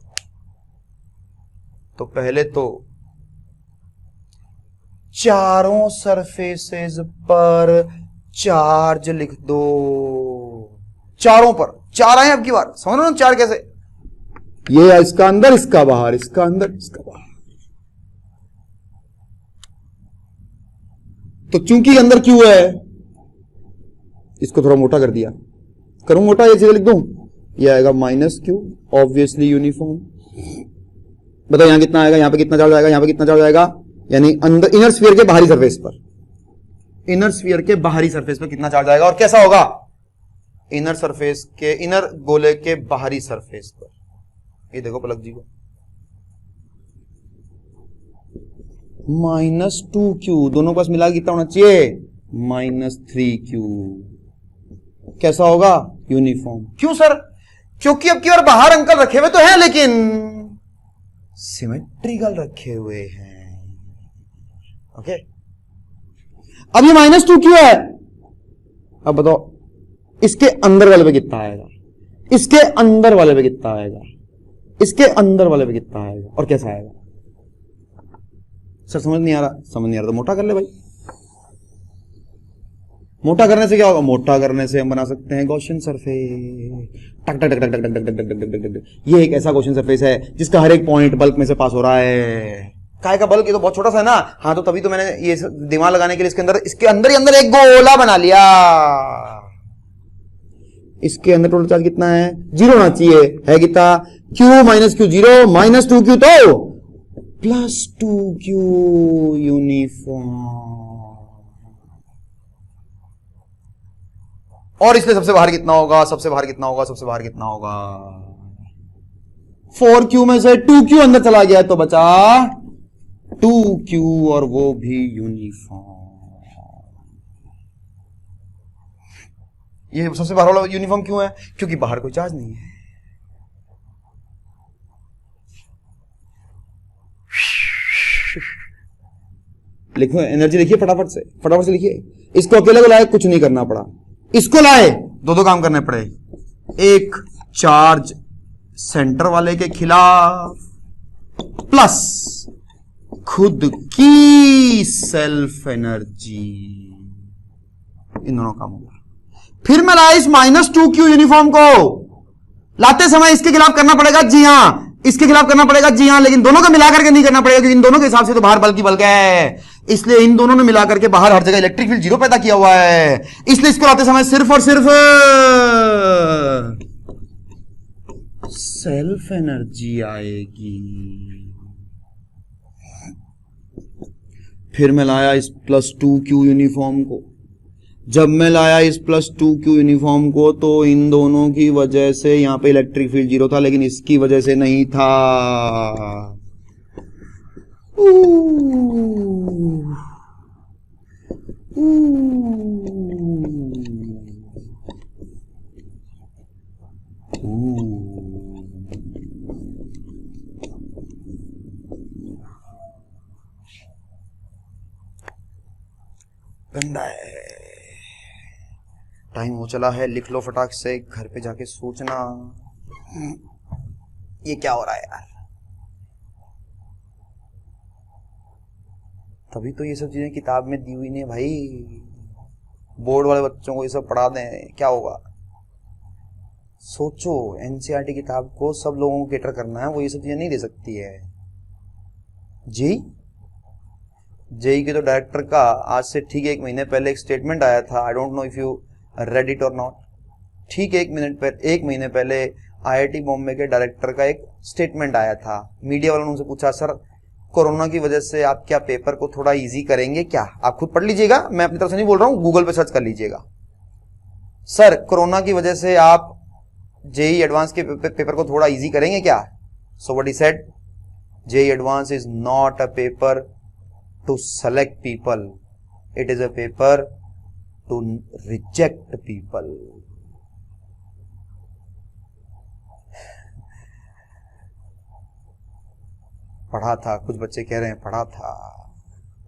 तो पहले तो चारों सरफेसेस पर चार्ज लिख दो। चारों पर 4 आए अब की बार, समझ रहे हो 4 कैसे? ये इसका अंदर, इसका बाहर, इसका अंदर, इसका बाहर। तो चूंकि अंदर क्यू है, इसको थोड़ा मोटा कर दिया। करूं मोटा, ये चीजें लिख दूं, ये आएगा -q, ऑब्वियसली यूनिफॉर्म। बताओ यहां कितना आएगा, यहां पे कितना चार्ज आएगा, यहां पे कितना चार्ज आएगा? यानी अंदर इनर स्फीयर के बाहरी सरफेस पर, इनर स्फीयर के बाहरी सरफेस पर कितना चार्ज आएगा और कैसा होगा? इनर सरफेस के, इनर गोले के बाहरी सरफेस पर, ये देखो पलक जी को, -2q, दोनों पास मिला कितना होना चाहिए? -3q। कैसा होगा? यूनिफॉर्म। क्यों सर? क्योंकि अब की बार बाहर अंकल रखे हुए तो हैं लेकिन सिमेट्रिकल रखे हुए हैं। ओके, अब ये -2q है। अब बताओ इसके अंदर वाले पे कितना आएगा, इसके अंदर वाले पे कितना आएगा, इसके अंदर वाले पे कितना आएगा और कैसा आएगा? सर समझ नहीं आ रहा, समझ नहीं आ रहा तो मोटा कर ले भाई। मोटा करने से क्या होगा? मोटा करने से हम बना सकते हैं गॉसियन सरफेस। टक टक टक टक टक टक टक टक टक टक टक। ये एक ऐसा गॉसियन सरफेस है जिसका हर एक पॉइंट बल्क में से पास हो रहा है। काय का बल्क? ये तो बहुत छोटा सा है ना। हाँ, तो तभी तो मैंने ये दिमाग लगाने के लिए इसके अंदर ही अंदर एक गोला बना लिया। इसके अंदर टोटल चार्ज कितना है? 0 होना चाहिए। है कितना? q -q 0, -2q तो +2q यूनिफॉर्म। और इसलिए सबसे बाहर कितना होगा? सबसे बाहर कितना होगा? सबसे बाहर कितना होगा? 4q में से 2q अंदर चला गया तो बचा 2q, और वो भी यूनिफॉर्म। ये सबसे बाहर वाला यूनिफॉर्म क्यों है? क्योंकि बाहर कोई चार्ज नहीं है। लिखो, एनर्जी लिखिए फटाफट से लिखिए। इसको अकेले को लाए, कुछ नहीं करना पड़ा। इसको लाए, दो काम करने पड़े। एक चार्ज सेंटर वाले के खिलाफ प्लस खुद की सेल्फ एनर्जी, इन दोनों काम होगा। फिर मैं लाया इस -2q यूनिफॉर्म को। लाते समय इसके खिलाफ करना पड़ेगा, जी हां, इसके खिलाफ करना पड़ेगा, जी हां, लेकिन दोनों को मिलाकर के नहीं करना पड़ेगा क्योंकि इन दोनों के हिसाब से तो बाहर बल्कि बल्क है। इसलिए इन दोनों ने मिलाकर के बाहर हर जगह इलेक्ट्रिक फील्ड 0 पैदा किया हुआ है। इसलिए इसको लाते समय सिर्फ और सिर्फ सेल्फ एनर्जी आएगी। फिर मैं लाया इस +2q यूनिफॉर्म को। जब मैं लाया इस +2q यूनिफॉर्म को तो इन दोनों की वजह से यहां पे इलेक्ट्रिक फील्ड 0 था, लेकिन इसकी वजह से नहीं था। गंदा है। टाइम हो चला है, लिख लो फटाक से, घर पे जाके सोचना ये क्या हो रहा है यार। तभी तो ये सब चीजें किताब में दी हुई नहीं भाई। बोर्ड वाले बच्चों को ये सब पढ़ा दें, क्या होगा? सोचो, एनसीईआरटी किताब को सब लोगों को कैटर करना है, वो ये सब चीजें नहीं दे सकती है। जेई के तो डायरेक्टर का आज से ठीक 1 महीने पहले एक स्टेटमेंट आया था। I don't know if you read it और नॉट। ठीक 1 महीने पहले आईआईटी बॉम्बे के डायरेक्टर का एक स्टेटमेंट आया था। मीडिया वालों ने उनसे पूछा, सर कोरोना की वजह से आप क्या पेपर को थोड़ा इजी करेंगे क्या? आप खुद पढ़ लीजिएगा, मैं अपनी तरफ से नहीं बोल रहा हूं, गूगल पे सर्च कर लीजिएगा। सर कोरोना की वजह से आप जेई एडवांस के पेपर को थोड़ा इजी करेंगे क्या? So what he said, JEE advance is not a paper to select people, it is a paper to reject people. पढ़ा था, कुछ बच्चे कह रहे हैं पढ़ा था।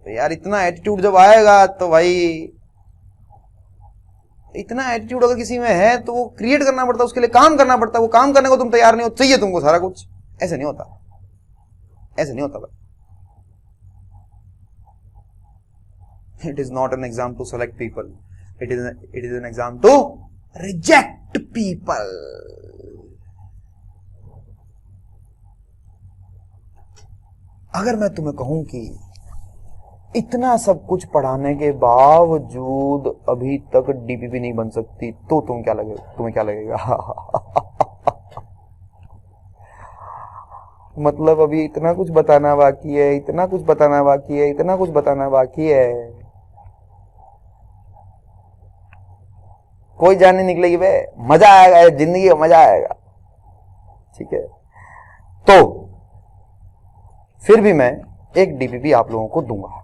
तो यार इतना एटीट्यूड जब आएगा तो भाई, इतना एटीट्यूड अगर किसी में है तो वो क्रिएट करना पड़ता है, उसके लिए काम करना पड़ता है। वो काम करने को तुम तैयार नहीं हो, चाहिए तुमको सारा कुछ। ऐसे नहीं होता, ऐसे नहीं होता भाई। It is not an exam to select people. It is an exam to reject people. अगर मैं तुम्हें कहूं कि इतना सब कुछ पढ़ाने के बावजूद अभी तक डीपीपी नहीं बन सकती, तो तुम्हें क्या लगेगा? मतलब अभी इतना कुछ बताना बाकी है, इतना कुछ बताना बाकी है, इतना कुछ बताना बाकी है। कोई जान नहीं निकलेगी बे, मजा आएगा, जिंदगी का मजा आएगा। ठीक है, तो फिर भी मैं एक डीपीपी आप लोगों को दूंगा।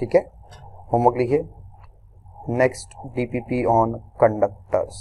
ठीक है, होमवर्क लिखिए, नेक्स्ट डीपीपी ऑन कंडक्टर्स।